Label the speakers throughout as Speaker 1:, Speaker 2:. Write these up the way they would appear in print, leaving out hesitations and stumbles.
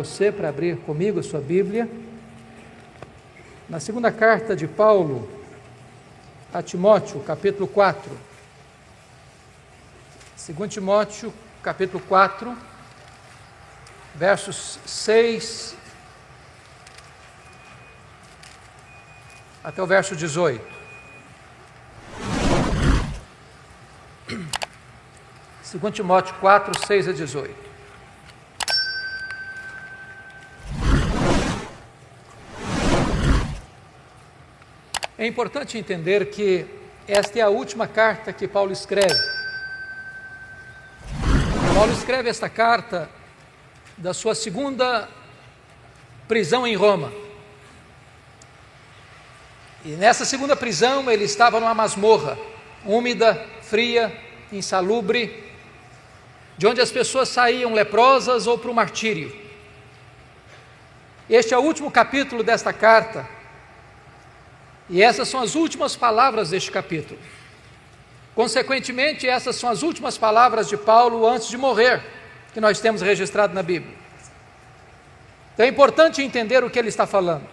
Speaker 1: Você para abrir comigo a sua Bíblia na segunda carta de Paulo a Timóteo, capítulo 4. 2 Timóteo, capítulo 4, versos 6 até o verso 18. 2 Timóteo 4, 6 a 18. É importante entender que esta é a última carta que Paulo escreve. Paulo escreve esta carta da sua segunda prisão em Roma. E nessa segunda prisão ele estava numa masmorra, úmida, fria, insalubre, de onde as pessoas saíam leprosas ou para o martírio. Este é o último capítulo desta carta. E essas são as últimas palavras deste capítulo. Consequentemente, essas são as últimas palavras de Paulo antes de morrer, que nós temos registrado na Bíblia. Então é importante entender o que ele está falando.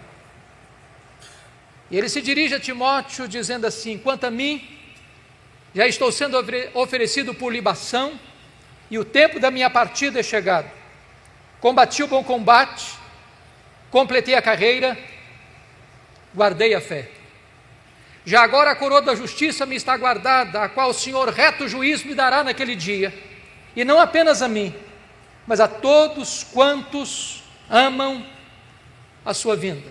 Speaker 1: E ele se dirige a Timóteo dizendo assim: quanto a mim, já estou sendo oferecido por libação, e o tempo da minha partida é chegado. Combati o bom combate, completei a carreira, guardei a fé. Já agora a coroa da justiça me está guardada, a qual o Senhor reto juiz me dará naquele dia, e não apenas a mim, mas a todos quantos amam a sua vinda.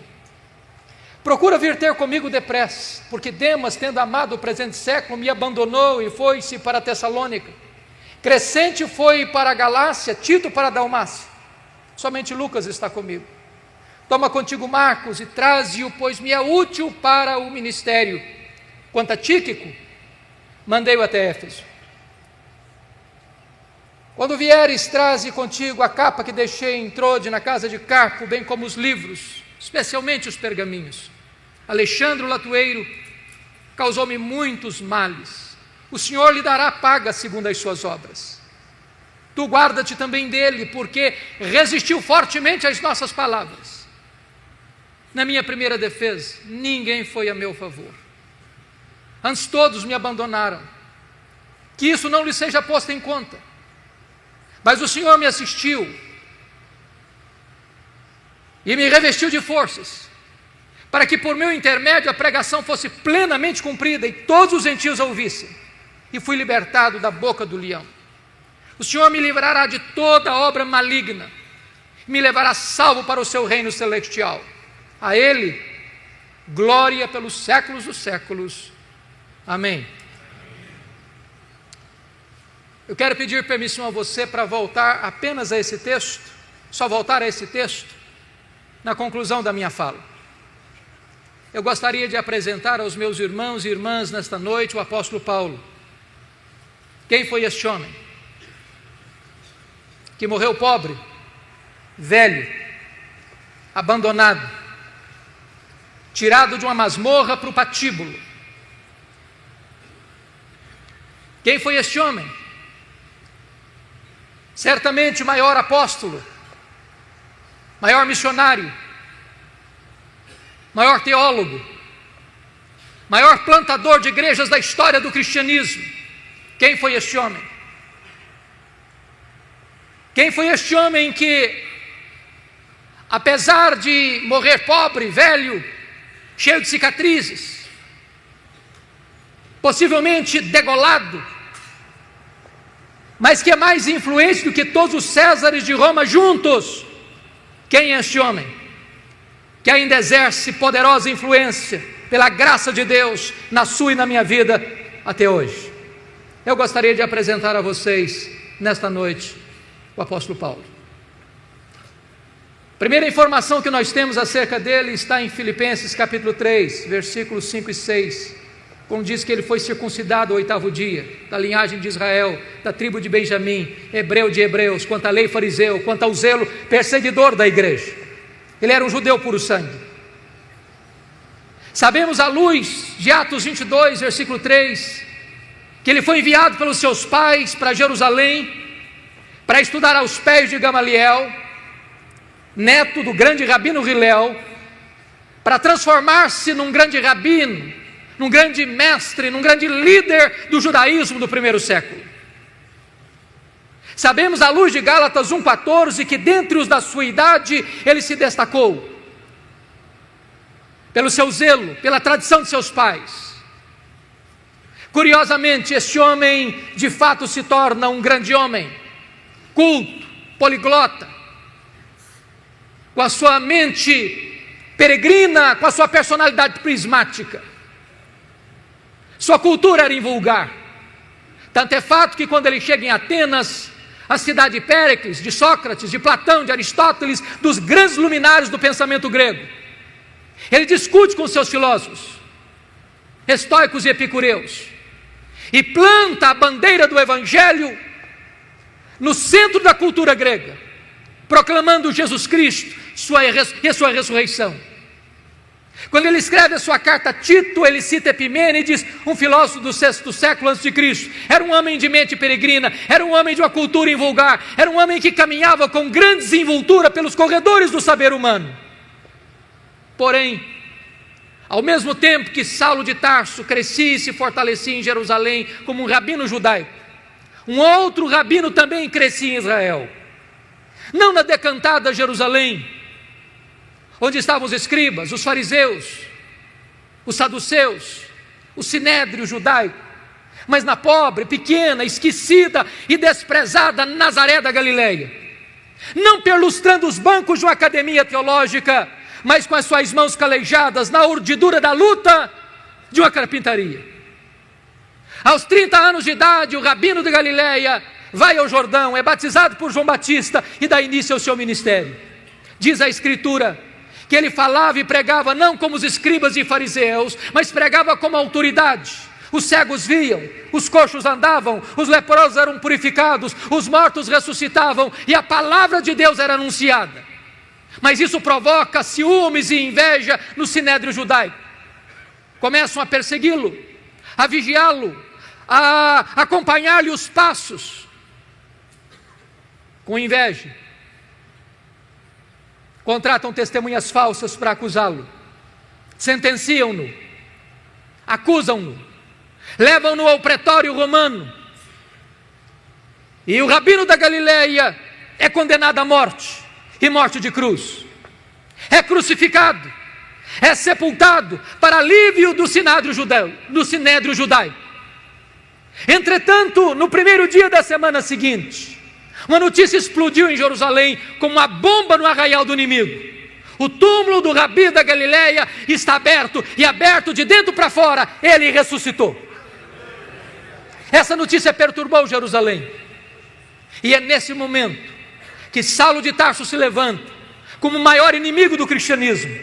Speaker 1: Procura vir ter comigo depressa, porque Demas, tendo amado o presente século, me abandonou e foi-se para Tessalônica. Crescente foi para a Galácia, Tito para a Dalmácia. Somente Lucas está comigo. Toma contigo Marcos e traze-o, pois me é útil para o ministério. Quanto a Tíquico, mandei-o até Éfeso. Quando vieres, traze contigo a capa que deixei em Trode, na casa de Carpo, bem como os livros, especialmente os pergaminhos. Alexandre o latueiro causou-me muitos males. O Senhor lhe dará paga segundo as suas obras. Tu guarda-te também dele, porque resistiu fortemente às nossas palavras. Na minha primeira defesa, ninguém foi a meu favor. Antes todos me abandonaram. Que isso não lhe seja posto em conta. Mas o Senhor me assistiu e me revestiu de forças, para que por meu intermédio a pregação fosse plenamente cumprida e todos os gentios a ouvissem. E fui libertado da boca do leão. O Senhor me livrará de toda obra maligna, me levará salvo para o seu reino celestial. A Ele, glória pelos séculos dos séculos. Amém. Eu quero pedir permissão a você para voltar apenas a esse texto, só voltar a esse texto, na conclusão da minha fala. Eu gostaria de apresentar aos meus irmãos e irmãs nesta noite o apóstolo Paulo. Quem foi este homem? Que morreu pobre, velho, abandonado, tirado de uma masmorra para o patíbulo. Quem foi este homem? Certamente o maior apóstolo, maior missionário, maior teólogo, maior plantador de igrejas da história do cristianismo. Quem foi este homem? Quem foi este homem que, apesar de morrer pobre, velho, cheio de cicatrizes, possivelmente degolado, mas que é mais influente do que todos os Césares de Roma juntos? Quem é este homem? Que ainda exerce poderosa influência, pela graça de Deus, na sua e na minha vida, até hoje. Eu gostaria de apresentar a vocês, nesta noite, o apóstolo Paulo. Primeira informação que nós temos acerca dele está em Filipenses capítulo 3, versículos 5 e 6, como diz que ele foi circuncidado ao 8º dia, da linhagem de Israel, da tribo de Benjamim, hebreu de hebreus, quanto à lei fariseu, quanto ao zelo perseguidor da igreja. Ele era um judeu puro sangue. Sabemos à luz de Atos 22, versículo 3, que ele foi enviado pelos seus pais para Jerusalém, para estudar aos pés de Gamaliel, neto do grande rabino Hillel, para transformar-se num grande rabino, num grande mestre, num grande líder do judaísmo do primeiro século. Sabemos à luz de Gálatas 1,14 que dentre os da sua idade ele se destacou pelo seu zelo, pela tradição de seus pais. Curiosamente, este homem de fato se torna um grande homem, culto, poliglota, com a sua mente peregrina, com a sua personalidade prismática. Sua cultura era invulgar. Tanto é fato que quando ele chega em Atenas, a cidade de Péricles, de Sócrates, de Platão, de Aristóteles, dos grandes luminares do pensamento grego, ele discute com seus filósofos, estoicos e epicureus, e planta a bandeira do Evangelho no centro da cultura grega, proclamando Jesus Cristo e a sua ressurreição. Quando ele escreve a sua carta a Tito, ele cita Epimênides, um filósofo do 6º século a.C. Era um homem de mente peregrina, era um homem de uma cultura invulgar, era um homem que caminhava com grande desenvoltura pelos corredores do saber humano. Porém, ao mesmo tempo que Saulo de Tarso crescia e se fortalecia em Jerusalém como um rabino judaico, um outro rabino também crescia em Israel. Não na decantada Jerusalém, onde estavam os escribas, os fariseus, os saduceus, o sinédrio judaico, mas na pobre, pequena, esquecida e desprezada Nazaré da Galileia, não perlustrando os bancos de uma academia teológica, mas com as suas mãos calejadas na urdidura da luta de uma carpintaria. Aos 30 anos de idade, o rabino de Galileia vai ao Jordão, é batizado por João Batista e dá início ao seu ministério. Diz a Escritura que ele falava e pregava não como os escribas e fariseus, mas pregava como autoridade. Os cegos viam, os coxos andavam, os leprosos eram purificados, os mortos ressuscitavam e a palavra de Deus era anunciada. Mas isso provoca ciúmes e inveja no sinédrio judaico. Começam a persegui-lo, a vigiá-lo, a acompanhar-lhe os passos, com inveja. Contratam testemunhas falsas para acusá-lo, sentenciam-no, acusam-no, levam-no ao pretório romano, e o rabino da Galileia é condenado à morte, e morte de cruz, é crucificado, é sepultado para alívio do sinédrio judaico. Entretanto, no primeiro dia da semana seguinte, uma notícia explodiu em Jerusalém como uma bomba no arraial do inimigo. O túmulo do Rabi da Galileia está aberto, e aberto de dentro para fora, ele ressuscitou. Essa notícia perturbou Jerusalém, e é nesse momento que Saulo de Tarso se levanta como o maior inimigo do cristianismo,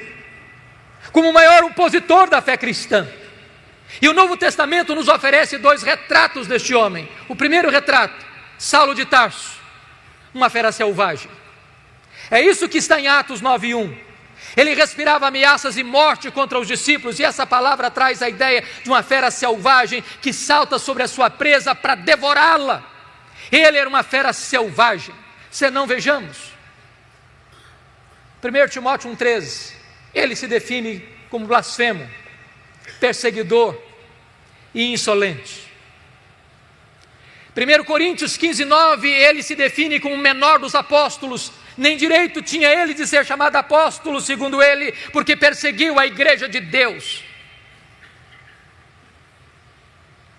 Speaker 1: como o maior opositor da fé cristã. E o Novo Testamento nos oferece 2 retratos deste homem. O primeiro retrato, Saulo de Tarso, uma fera selvagem. É isso que está em Atos 9:1. Ele respirava ameaças e morte contra os discípulos, e essa palavra traz a ideia de uma fera selvagem que salta sobre a sua presa para devorá-la. Ele era uma fera selvagem. Senão, vejamos, 1 Timóteo 1,13, ele se define como blasfemo, perseguidor e insolente. 1 Coríntios 15:9, ele se define como o menor dos apóstolos, nem direito tinha ele de ser chamado apóstolo, segundo ele, porque perseguiu a igreja de Deus.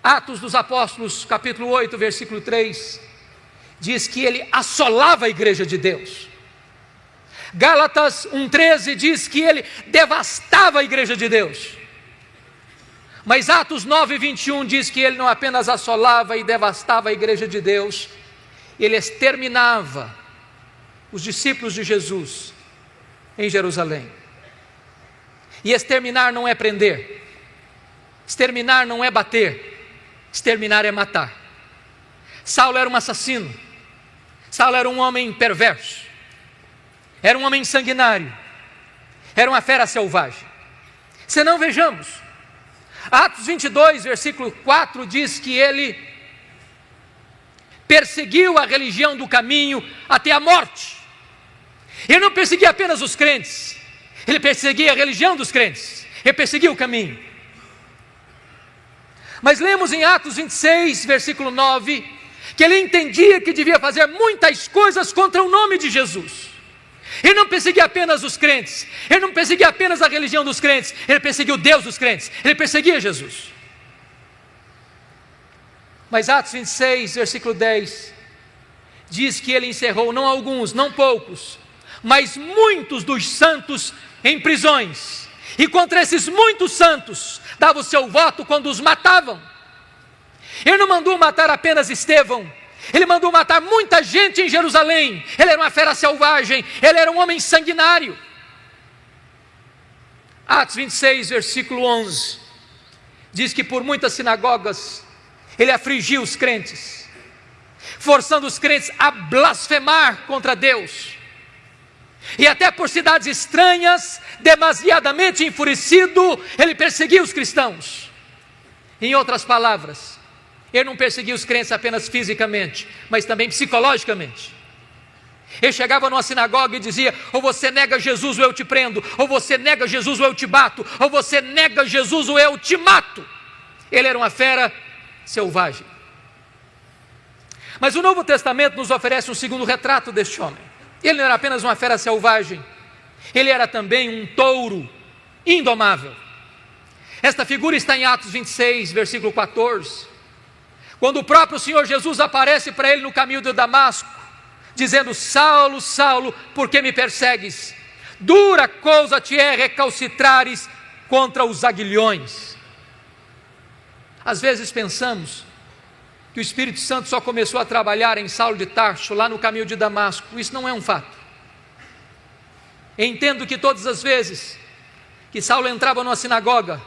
Speaker 1: Atos dos Apóstolos, capítulo 8, versículo 3, diz que ele assolava a igreja de Deus. Gálatas 1,13 diz que ele devastava a igreja de Deus. Mas Atos 9:21 diz que ele não apenas assolava e devastava a igreja de Deus, ele exterminava os discípulos de Jesus em Jerusalém. E exterminar não é prender, exterminar não é bater, exterminar é matar. Saulo era um assassino, Saulo era um homem perverso, era um homem sanguinário, era uma fera selvagem. Senão, vejamos, Atos 22, versículo 4 diz que ele perseguiu a religião do caminho até a morte. Ele não perseguia apenas os crentes, ele perseguia a religião dos crentes, ele perseguia o caminho. Mas lemos em Atos 26, versículo 9, que ele entendia que devia fazer muitas coisas contra o nome de Jesus. Ele não perseguia apenas os crentes, ele não perseguia apenas a religião dos crentes, ele perseguia o Deus dos crentes, ele perseguia Jesus. Mas Atos 26, versículo 10, diz que ele encerrou não alguns, não poucos, mas muitos dos santos em prisões. E contra esses muitos santos, dava o seu voto quando os matavam. Ele não mandou matar apenas Estevão, ele mandou matar muita gente em Jerusalém. Ele era uma fera selvagem, ele era um homem sanguinário. Atos 26, versículo 11, diz que por muitas sinagogas, ele afligiu os crentes, forçando os crentes a blasfemar contra Deus. E até por cidades estranhas, demasiadamente enfurecido, ele perseguia os cristãos. Em outras palavras, ele não perseguia os crentes apenas fisicamente, mas também psicologicamente. Ele chegava numa sinagoga e dizia: ou você nega Jesus ou eu te prendo, ou você nega Jesus ou eu te bato, ou você nega Jesus ou eu te mato. Ele era uma fera selvagem. Mas o Novo Testamento nos oferece um segundo retrato deste homem. Ele não era apenas uma fera selvagem, ele era também um touro indomável. Esta figura está em Atos 26, versículo 14, quando o próprio Senhor Jesus aparece para ele no caminho de Damasco, dizendo: Saulo, Saulo, por que me persegues? Dura coisa te é recalcitrares contra os aguilhões. Às vezes pensamos que o Espírito Santo só começou a trabalhar em Saulo de Tarso, lá no caminho de Damasco. Isso não é um fato. Eu entendo que todas as vezes que Saulo entrava numa sinagoga,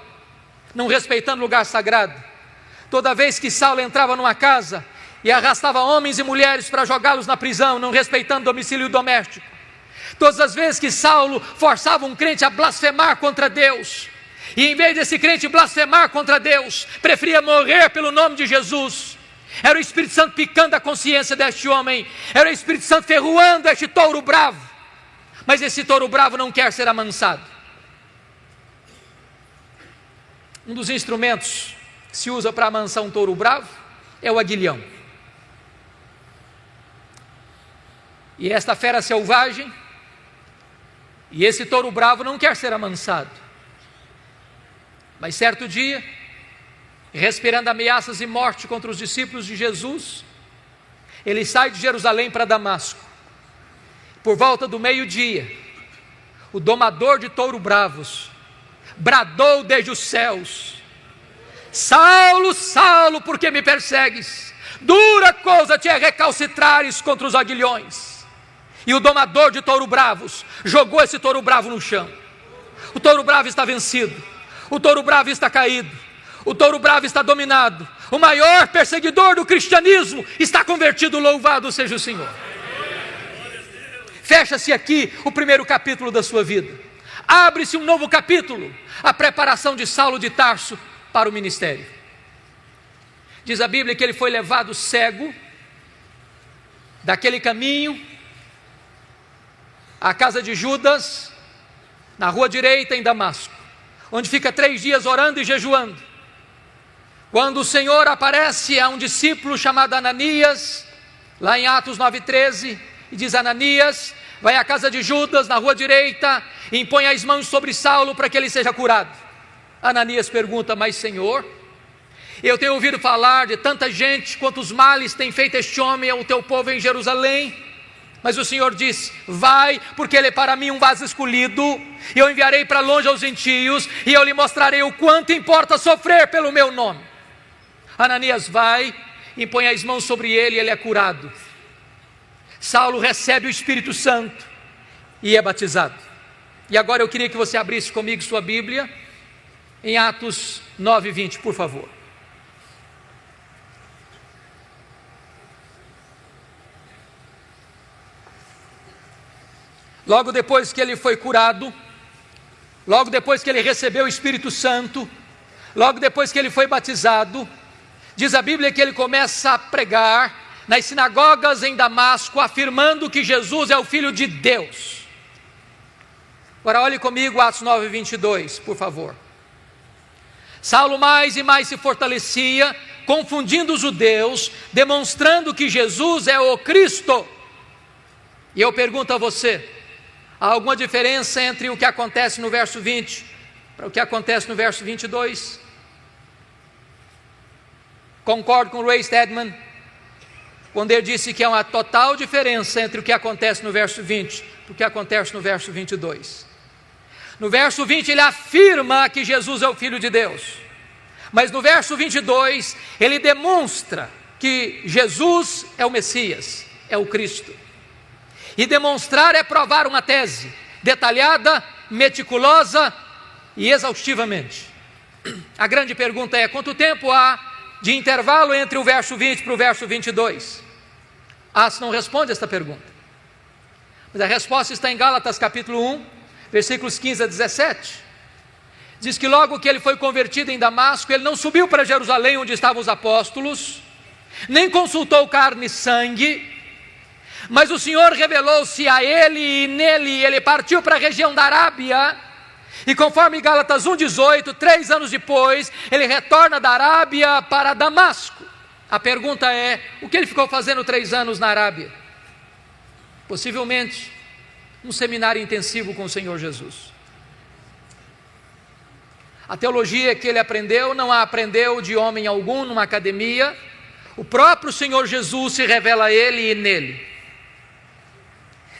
Speaker 1: não respeitando lugar sagrado, toda vez que Saulo entrava numa casa e arrastava homens e mulheres para jogá-los na prisão, não respeitando domicílio doméstico, todas as vezes que Saulo forçava um crente a blasfemar contra Deus, e em vez desse crente blasfemar contra Deus, preferia morrer pelo nome de Jesus, era o Espírito Santo picando a consciência deste homem, era o Espírito Santo ferroando este touro bravo. Mas esse touro bravo não quer ser amansado. Um dos instrumentos que se usa para amansar um touro bravo é o aguilhão. E esta fera selvagem, e esse touro bravo não quer ser amansado. Mas certo dia, respirando ameaças e morte contra os discípulos de Jesus, ele sai de Jerusalém para Damasco. Por volta do meio-dia, o domador de touro bravos bradou desde os céus: Saulo, Saulo, por que me persegues? Dura coisa te é recalcitrares contra os aguilhões. E o domador de touro bravos jogou esse touro bravo no chão. O touro bravo está vencido, o touro bravo está caído, o touro bravo está dominado. O maior perseguidor do cristianismo está convertido, louvado seja o Senhor. Fecha-se aqui o primeiro capítulo da sua vida. Abre-se um novo capítulo, a preparação de Saulo de Tarso para o ministério. Diz a Bíblia que ele foi levado cego daquele caminho à casa de Judas, na rua direita em Damasco, onde fica 3 dias orando e jejuando. Quando o Senhor aparece a um discípulo chamado Ananias, lá em Atos 9,13, e diz: Ananias, vai à casa de Judas, na rua direita, e impõe as mãos sobre Saulo para que ele seja curado. Ananias pergunta: mas Senhor, eu tenho ouvido falar de tanta gente, quantos males tem feito este homem ao teu povo em Jerusalém. Mas o Senhor disse: vai, porque ele é para mim um vaso escolhido, e eu enviarei para longe aos gentios, e eu lhe mostrarei o quanto importa sofrer pelo meu nome. Ananias vai, impõe as mãos sobre ele e ele é curado. Saulo recebe o Espírito Santo e é batizado. E agora eu queria que você abrisse comigo sua Bíblia em Atos 9:20, por favor. Logo depois que ele foi curado, logo depois que ele recebeu o Espírito Santo, logo depois que ele foi batizado, diz a Bíblia que ele começa a pregar nas sinagogas em Damasco, afirmando que Jesus é o Filho de Deus. Agora olhe comigo Atos 9, 22, por favor. Saulo mais e mais se fortalecia, confundindo os judeus, demonstrando que Jesus é o Cristo. E eu pergunto a você, há alguma diferença entre o que acontece no verso 20 para o que acontece no verso 22? Concordo com Ray Stedman, quando ele disse que há uma total diferença entre o que acontece no verso 20 e o que acontece no verso 22. No verso 20 ele afirma que Jesus é o Filho de Deus, mas no verso 22 ele demonstra que Jesus é o Messias, é o Cristo. E demonstrar é provar uma tese, detalhada, meticulosa e exaustivamente. A grande pergunta é, quanto tempo há de intervalo entre o verso 20 para o verso 22? Atos não responde esta pergunta, mas a resposta está em Gálatas capítulo 1, versículos 15 a 17. Diz que logo que ele foi convertido em Damasco, ele não subiu para Jerusalém onde estavam os apóstolos, nem consultou carne e sangue, mas o Senhor revelou-se a ele, e nele ele partiu para a região da Arábia, e conforme Gálatas 1,18, 3 anos depois, ele retorna da Arábia para Damasco. A pergunta é, o que ele ficou fazendo 3 anos na Arábia? Possivelmente um seminário intensivo com o Senhor Jesus. A teologia que ele aprendeu, não a aprendeu de homem algum, numa academia. O próprio Senhor Jesus se revela a ele e nele.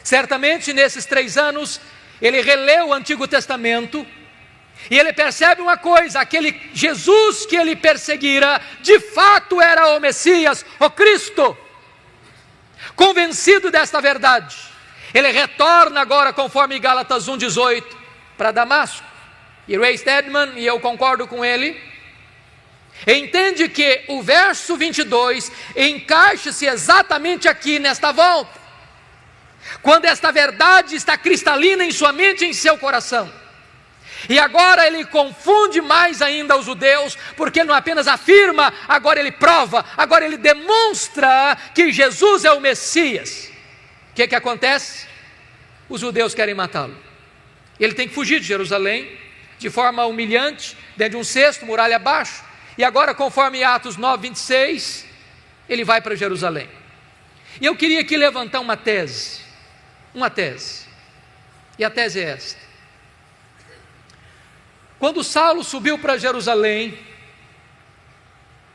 Speaker 1: Certamente nesses 3 anos, ele releu o Antigo Testamento, e ele percebe uma coisa, aquele Jesus que ele perseguira, de fato era o Messias, o Cristo. Convencido desta verdade, ele retorna agora, conforme Gálatas 1,18, para Damasco. E Ray Stedman, e eu concordo com ele, entende que o verso 22 encaixa-se exatamente aqui nesta volta, quando esta verdade está cristalina em sua mente e em seu coração. E agora ele confunde mais ainda os judeus, porque ele não apenas afirma, agora ele prova, agora ele demonstra que Jesus é o Messias. O que acontece? Os judeus querem matá-lo. Ele tem que fugir de Jerusalém, de forma humilhante, dentro de um cesto, muralha abaixo, e agora, conforme Atos 9, 26, ele vai para Jerusalém. E eu queria aqui levantar uma tese, e a tese é esta: quando Saulo subiu para Jerusalém,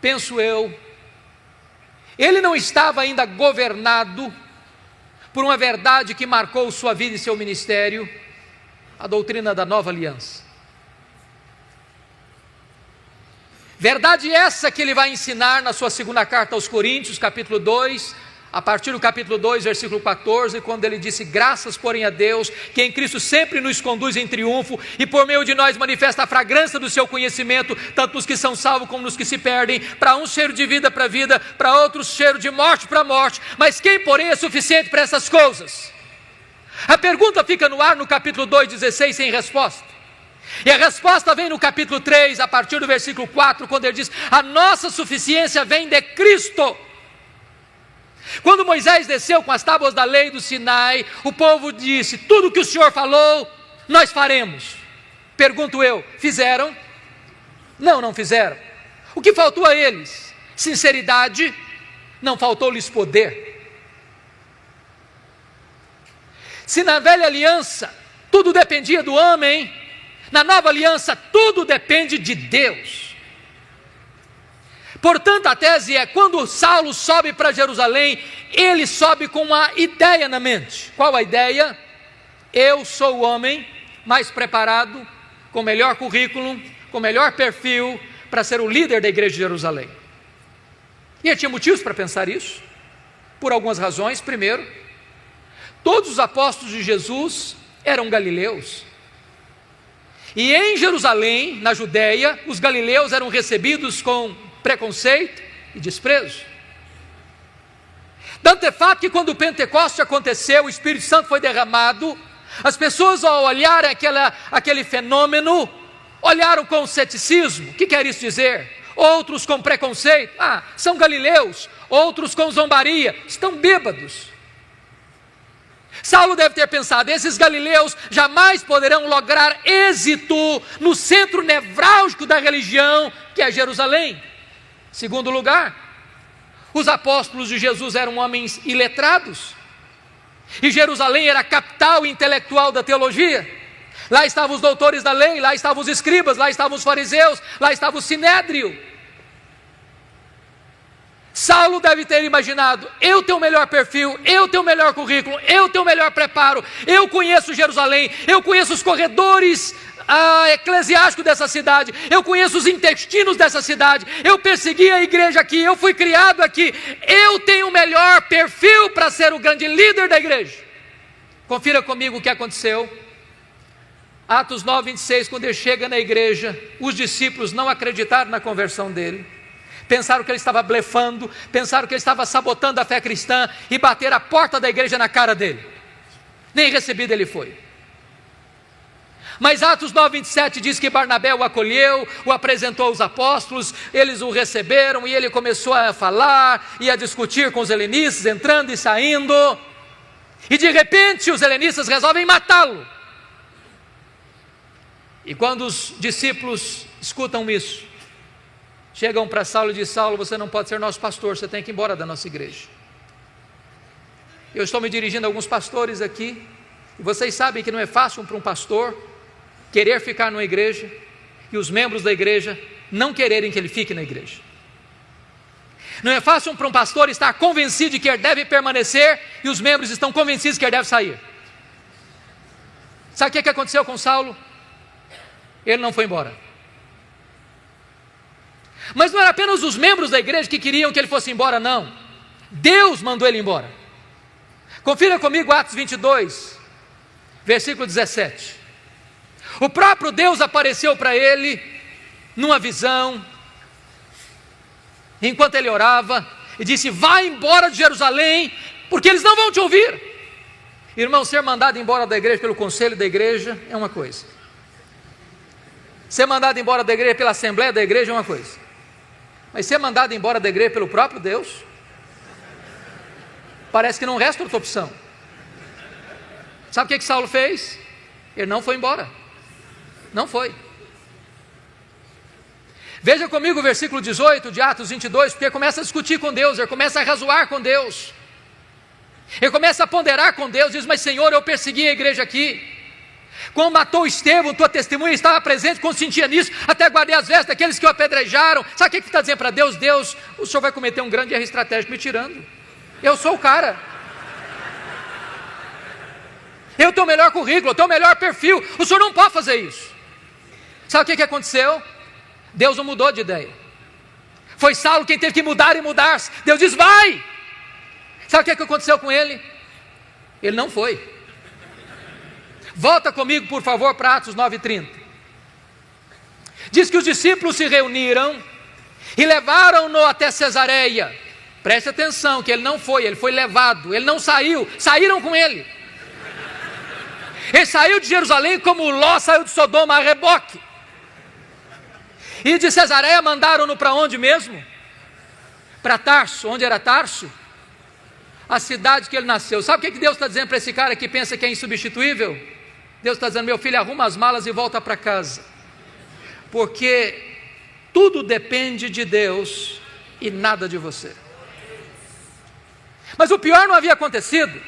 Speaker 1: penso eu, ele não estava ainda governado por uma verdade que marcou sua vida e seu ministério, a doutrina da nova aliança. Verdade essa que ele vai ensinar na sua segunda carta aos Coríntios, capítulo 2, a partir do capítulo 2, versículo 14, quando ele disse: graças, porém, a Deus, que em Cristo sempre nos conduz em triunfo, e por meio de nós manifesta a fragrância do seu conhecimento, tanto nos que são salvos como nos que se perdem. Para uns cheiro de vida para vida, para outros cheiro de morte para morte. Mas quem, porém, é suficiente para essas coisas? A pergunta fica no ar no capítulo 2, 16, sem resposta. E a resposta vem no capítulo 3, a partir do versículo 4, quando ele diz: a nossa suficiência vem de Cristo. Quando Moisés desceu com as tábuas da lei do Sinai, o povo disse: tudo que o Senhor falou, nós faremos. Pergunto eu, fizeram? Não, não fizeram. O que faltou a eles? Sinceridade. Não faltou-lhes poder. Se na velha aliança tudo dependia do homem, na nova aliança tudo depende de Deus. Portanto, a tese é, quando Saulo sobe para Jerusalém, ele sobe com uma ideia na mente. Qual a ideia? Eu sou o homem mais preparado, com melhor currículo, com melhor perfil, para ser o líder da igreja de Jerusalém. E ele tinha motivos para pensar isso, por algumas razões. Primeiro, todos os apóstolos de Jesus eram galileus. E em Jerusalém, na Judéia, os galileus eram recebidos com preconceito e desprezo. Tanto é fato que quando o Pentecoste aconteceu, o Espírito Santo foi derramado, as pessoas, ao olharem aquele fenômeno, olharam com ceticismo. O que quer isso dizer? Outros com preconceito: são galileus. Outros com zombaria: estão bêbados. Saulo deve ter pensado: esses galileus jamais poderão lograr êxito no centro nevrálgico da religião, que é Jerusalém. Segundo lugar, os apóstolos de Jesus eram homens iletrados, e Jerusalém era a capital intelectual da teologia. Lá estavam os doutores da lei, lá estavam os escribas, lá estavam os fariseus, lá estava o sinédrio. Saulo deve ter imaginado: eu tenho o melhor perfil, eu tenho o melhor currículo, eu tenho o melhor preparo, eu conheço Jerusalém, eu conheço os corredores eclesiásticos dessa cidade, eu conheço os intestinos dessa cidade, eu persegui a igreja aqui, eu fui criado aqui, eu tenho o melhor perfil para ser o grande líder da igreja. Confira comigo o que aconteceu. Atos 9, 26, quando ele chega na igreja, os discípulos não acreditaram na conversão dele, pensaram que ele estava blefando, pensaram que ele estava sabotando a fé cristã, e bateram a porta da igreja na cara dele. Nem recebido ele foi. Mas Atos 9, 27 diz que Barnabé o acolheu, o apresentou aos apóstolos, eles o receberam, e ele começou a falar e a discutir com os helenistas, entrando e saindo, e de repente os helenistas resolvem matá-lo. E quando os discípulos escutam isso, chegam para Saulo e dizem: Saulo, você não pode ser nosso pastor, você tem que ir embora da nossa igreja. Eu estou me dirigindo a alguns pastores aqui, e vocês sabem que não é fácil para um pastor querer ficar numa igreja, e os membros da igreja não quererem que ele fique na igreja. Não é fácil para um pastor estar convencido de que ele deve permanecer, e os membros estão convencidos que ele deve sair. Sabe o que aconteceu com Saulo? Ele não foi embora. Mas não era apenas os membros da igreja que queriam que ele fosse embora, não. Deus mandou ele embora. Confira comigo Atos 22, versículo 17. O próprio Deus apareceu para ele numa visão, enquanto ele orava, e disse: vai embora de Jerusalém, porque eles não vão te ouvir. Irmão, ser mandado embora da igreja pelo conselho da igreja é uma coisa, ser mandado embora da igreja pela assembleia da igreja é uma coisa, mas ser mandado embora da igreja pelo próprio Deus, parece que não resta outra opção. Sabe o que Saulo fez? Ele não foi embora. Não foi. Veja comigo o versículo 18 de Atos 22, porque começa a discutir com Deus, ele começa a razoar com Deus, ele começa a ponderar com Deus, diz: mas Senhor, eu persegui a igreja aqui, quando matou Estevão, tua testemunha estava presente, consentia nisso, até guardei as vestes daqueles que o apedrejaram. Sabe o que está dizendo para Deus? Deus, o Senhor vai cometer um grande erro estratégico me tirando, eu sou o cara, eu tenho o melhor currículo, eu tenho o melhor perfil, o Senhor não pode fazer isso. Sabe o que aconteceu? Deus não mudou de ideia, foi Saulo quem teve que mudar e mudar-se. Deus diz: vai. Sabe o que aconteceu com ele? Ele não foi. Volta comigo, por favor, para Atos 9:30. Diz que os discípulos se reuniram e levaram-no até Cesareia. Preste atenção que ele não foi, ele foi levado, ele não saiu, saíram com ele. Ele saiu de Jerusalém como Ló saiu de Sodoma a reboque. E de Cesareia mandaram-no para onde mesmo? Para Tarso. Onde era Tarso? A cidade que ele nasceu. Sabe o que Deus está dizendo para esse cara que pensa que é insubstituível? Deus está dizendo: meu filho, arruma as malas e volta para casa, porque tudo depende de Deus e nada de você. Mas o pior não havia acontecido.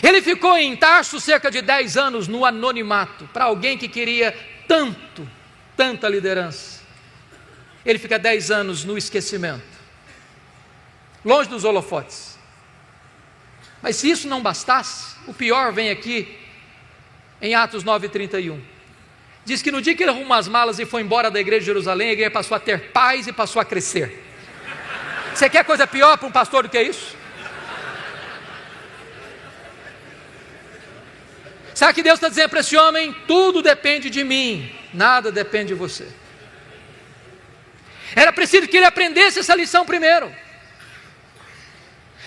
Speaker 1: Ele ficou em Tarso cerca de 10 anos no anonimato. Para alguém que queria tanta liderança, ele fica 10 anos no esquecimento, longe dos holofotes. Mas se isso não bastasse, o pior vem aqui em Atos 9:31. Diz que no dia que ele arrumou as malas e foi embora da igreja de Jerusalém, a igreja passou a ter paz e passou a crescer. Você quer coisa pior para um pastor do que isso? Sabe o que Deus está dizendo para esse homem? Tudo depende de mim, nada depende de você. Era preciso que ele aprendesse essa lição primeiro.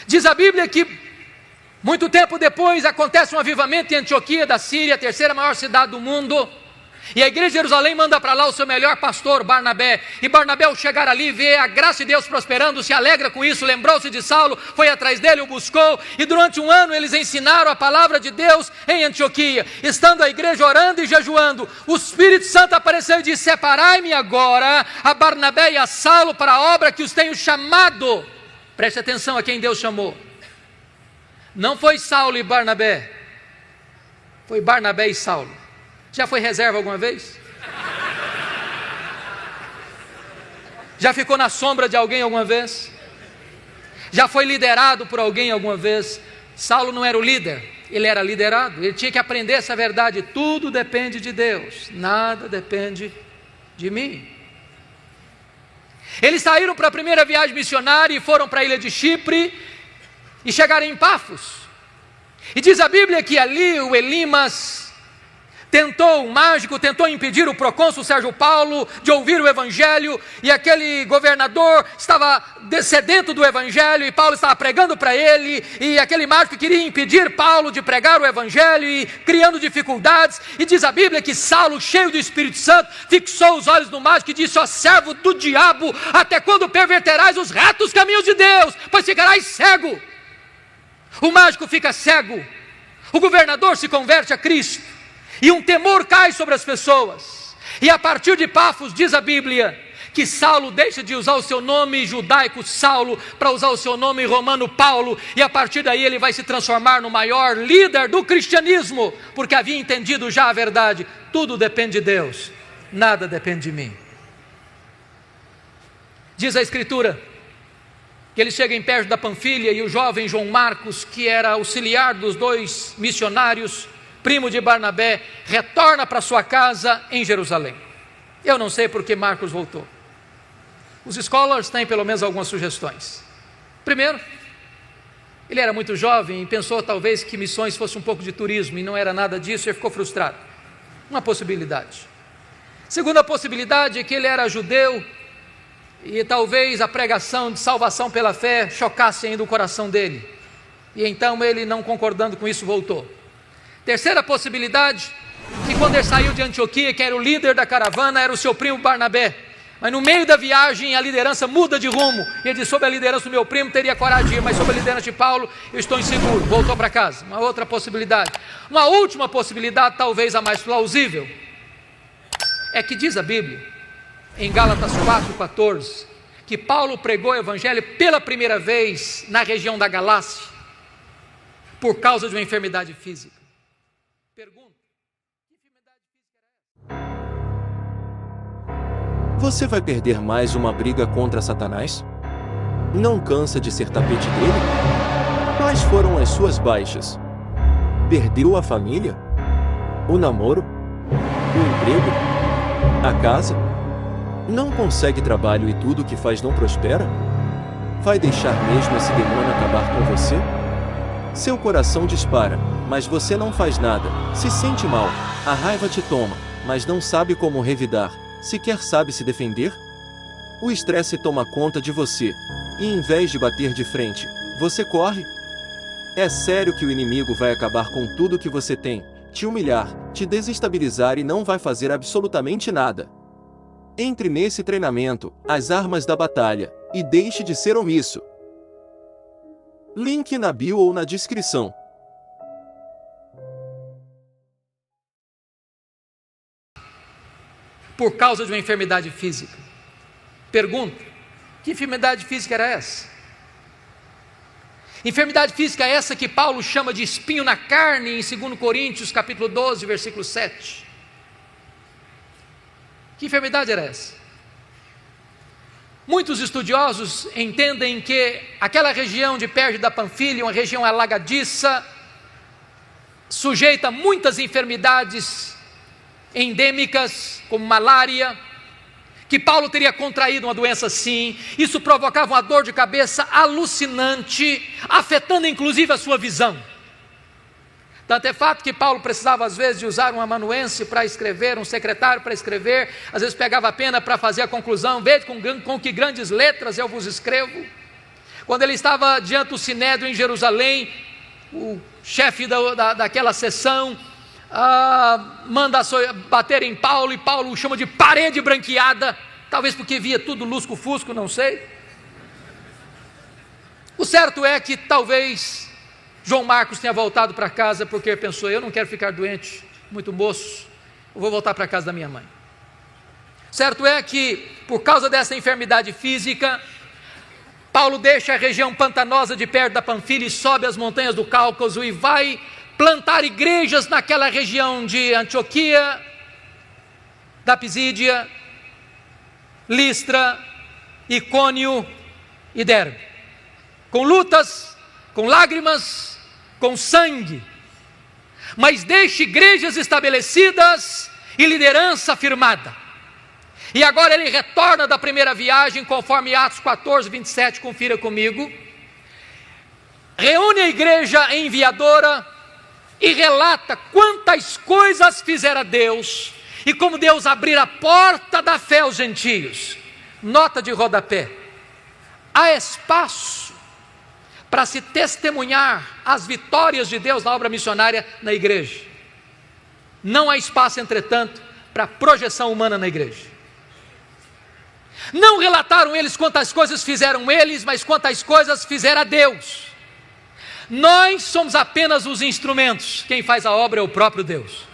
Speaker 1: Diz a Bíblia que muito tempo depois acontece um avivamento em Antioquia da Síria, a terceira maior cidade do mundo, E a igreja de Jerusalém manda para lá o seu melhor pastor, Barnabé. E Barnabé, ao chegar ali, vê a graça de Deus prosperando, se alegra com isso, lembrou-se de Saulo, foi atrás dele, o buscou. E durante um ano eles ensinaram a palavra de Deus em Antioquia. Estando a igreja orando e jejuando, o Espírito Santo apareceu e disse: separai-me agora a Barnabé e a Saulo para a obra que os tenho chamado. Preste atenção a quem Deus chamou. Não foi Saulo e Barnabé, foi Barnabé e Saulo. Já foi reserva alguma vez? Já ficou na sombra de alguém alguma vez? Já foi liderado por alguém alguma vez? Saulo não era o líder, ele era liderado. Ele tinha que aprender essa verdade: tudo depende de Deus, nada depende de mim. Eles saíram para a primeira viagem missionária e foram para a ilha de Chipre e chegaram em Pafos. E diz a Bíblia que ali o Elimas o mágico tentou impedir o procônsul Sérgio Paulo de ouvir o evangelho, e aquele governador estava sedento do evangelho, e Paulo estava pregando para ele, e aquele mágico queria impedir Paulo de pregar o evangelho, e criando dificuldades. E diz a Bíblia que Saulo, cheio do Espírito Santo, fixou os olhos no mágico e disse: ó servo do diabo, até quando perverterás os retos caminhos de Deus, pois ficarás cego. O mágico fica cego, o governador se converte a Cristo, e um temor cai sobre as pessoas. E a partir de Pafos, diz a Bíblia, que Saulo deixa de usar o seu nome judaico Saulo para usar o seu nome romano Paulo, e a partir daí ele vai se transformar no maior líder do cristianismo, porque havia entendido já a verdade: tudo depende de Deus, nada depende de mim. Diz a Escritura que ele chega em perto da Panfilha, e o jovem João Marcos, que era auxiliar dos dois missionários, primo de Barnabé, retorna para sua casa em Jerusalém. Eu não sei por que Marcos voltou. Os scholars têm pelo menos algumas sugestões. Primeiro, ele era muito jovem e pensou talvez que missões fosse um pouco de turismo, e não era nada disso, e ficou frustrado. Uma possibilidade. Segunda possibilidade é que ele era judeu e talvez a pregação de salvação pela fé chocasse ainda o coração dele, e então ele, não concordando com isso, voltou. Terceira possibilidade, que quando ele saiu de Antioquia, que era o líder da caravana, era o seu primo Barnabé, mas no meio da viagem a liderança muda de rumo, e ele diz: sob a liderança do meu primo teria coragem de ir, mas sob a liderança de Paulo eu estou inseguro, voltou para casa. Uma outra possibilidade. Uma última possibilidade, talvez a mais plausível, é que diz a Bíblia, em Gálatas 4,14, que Paulo pregou o evangelho pela primeira vez na região da Galácia, por causa de uma enfermidade física. Pergunta: que enfermidade física era essa?
Speaker 2: Você vai perder mais uma briga contra Satanás? Não cansa de ser tapete dele? Quais foram as suas baixas? Perdeu a família? O namoro? O emprego? A casa? Não consegue trabalho e tudo que faz não prospera? Vai deixar mesmo esse demônio acabar com você? Seu coração dispara, mas você não faz nada. Se sente mal, a raiva te toma, mas não sabe como revidar. Sequer sabe se defender? O estresse toma conta de você, e em vez de bater de frente, você corre? É sério que o inimigo vai acabar com tudo que você tem, te humilhar, te desestabilizar e não vai fazer absolutamente nada. Entre nesse treinamento, as armas da batalha, e deixe de ser omisso. Link na bio ou na descrição.
Speaker 1: Por causa de uma enfermidade física. Pergunta: que enfermidade física era essa? Enfermidade física é essa que Paulo chama de espinho na carne em 2 Coríntios capítulo 12, versículo 7. Que enfermidade era essa? Muitos estudiosos entendem que aquela região de Perge da Panfilha, uma região alagadiça, sujeita a muitas enfermidades endêmicas, como malária, que Paulo teria contraído uma doença assim. Isso provocava uma dor de cabeça alucinante, afetando inclusive a sua visão. Tanto é fato que Paulo precisava às vezes de usar um amanuense para escrever, um secretário para escrever, às vezes pegava a pena para fazer a conclusão: veja com que grandes letras eu vos escrevo. Quando ele estava diante do Sinédrio em Jerusalém, o chefe daquela sessão manda bater em Paulo, e Paulo o chama de parede branqueada, talvez porque via tudo lusco-fusco, não sei. O certo é que talvez João Marcos tenha voltado para casa porque pensou: eu não quero ficar doente, muito moço, eu vou voltar para a casa da minha mãe. Certo é que, por causa dessa enfermidade física, Paulo deixa a região pantanosa de perto da Panfilha e sobe as montanhas do Cáucaso e vai plantar igrejas naquela região de Antioquia, da Pisídia, Listra, Icônio e Derbe. Com lutas, com lágrimas, com sangue, mas deixa igrejas estabelecidas e liderança firmada. E agora ele retorna da primeira viagem, conforme Atos 14, 27, confira comigo. Reúne a igreja enviadora e relata quantas coisas fizera Deus e como Deus abrira a porta da fé aos gentios. Nota de rodapé: há espaço para se testemunhar as vitórias de Deus na obra missionária na igreja. Não há espaço, entretanto, para projeção humana na igreja. Não relataram eles quantas coisas fizeram eles, mas quantas coisas fizera Deus. Nós somos apenas os instrumentos, quem faz a obra é o próprio Deus.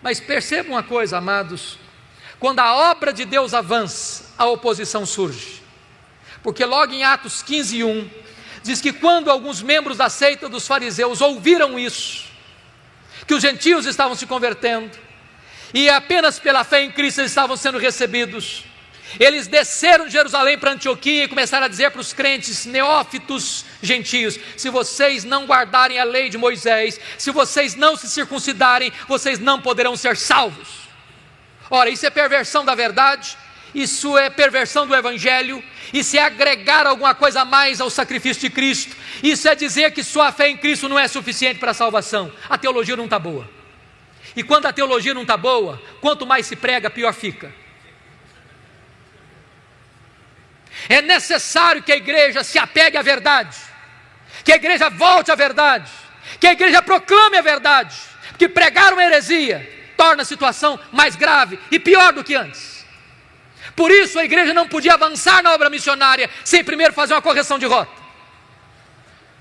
Speaker 1: Mas percebam uma coisa, amados: quando a obra de Deus avança, a oposição surge. Porque logo em Atos 15, 1, diz que quando alguns membros da seita dos fariseus ouviram isso, que os gentios estavam se convertendo, e apenas pela fé em Cristo eles estavam sendo recebidos, eles desceram de Jerusalém para Antioquia e começaram a dizer para os crentes neófitos gentios: se vocês não guardarem a lei de Moisés, se vocês não se circuncidarem, vocês não poderão ser salvos. Ora, isso é perversão da verdade, isso é perversão do evangelho, isso é agregar alguma coisa a mais ao sacrifício de Cristo, isso é dizer que sua fé em Cristo não é suficiente para a salvação. A teologia não está boa. E quando a teologia não está boa, quanto mais se prega, pior fica. É necessário que a igreja se apegue à verdade, que a igreja volte à verdade, que a igreja proclame a verdade, porque pregar uma heresia torna a situação mais grave e pior do que antes. Por isso a igreja não podia avançar na obra missionária sem primeiro fazer uma correção de rota.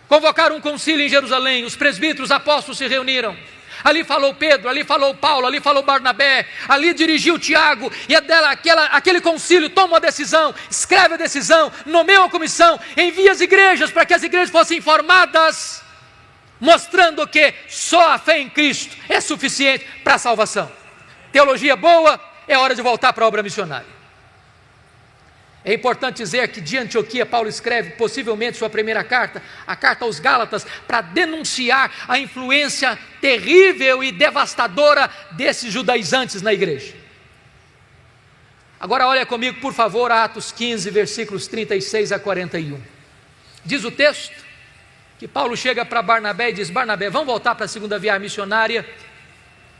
Speaker 1: Convocaram um concílio em Jerusalém, os presbíteros, os apóstolos se reuniram. Ali falou Pedro, ali falou Paulo, ali falou Barnabé, ali dirigiu Tiago, e aquele concílio toma uma decisão, escreve a decisão, nomeia uma comissão, envia as igrejas para que as igrejas fossem informadas, mostrando que só a fé em Cristo é suficiente para a salvação. Teologia boa, é hora de voltar para a obra missionária. É importante dizer que de Antioquia Paulo escreve possivelmente sua primeira carta, a carta aos Gálatas, para denunciar a influência terrível e devastadora desses judaizantes na igreja. Agora olha comigo, por favor, Atos 15, versículos 36 a 41. Diz o texto que Paulo chega para Barnabé e diz: Barnabé, vamos voltar para a segunda viagem missionária?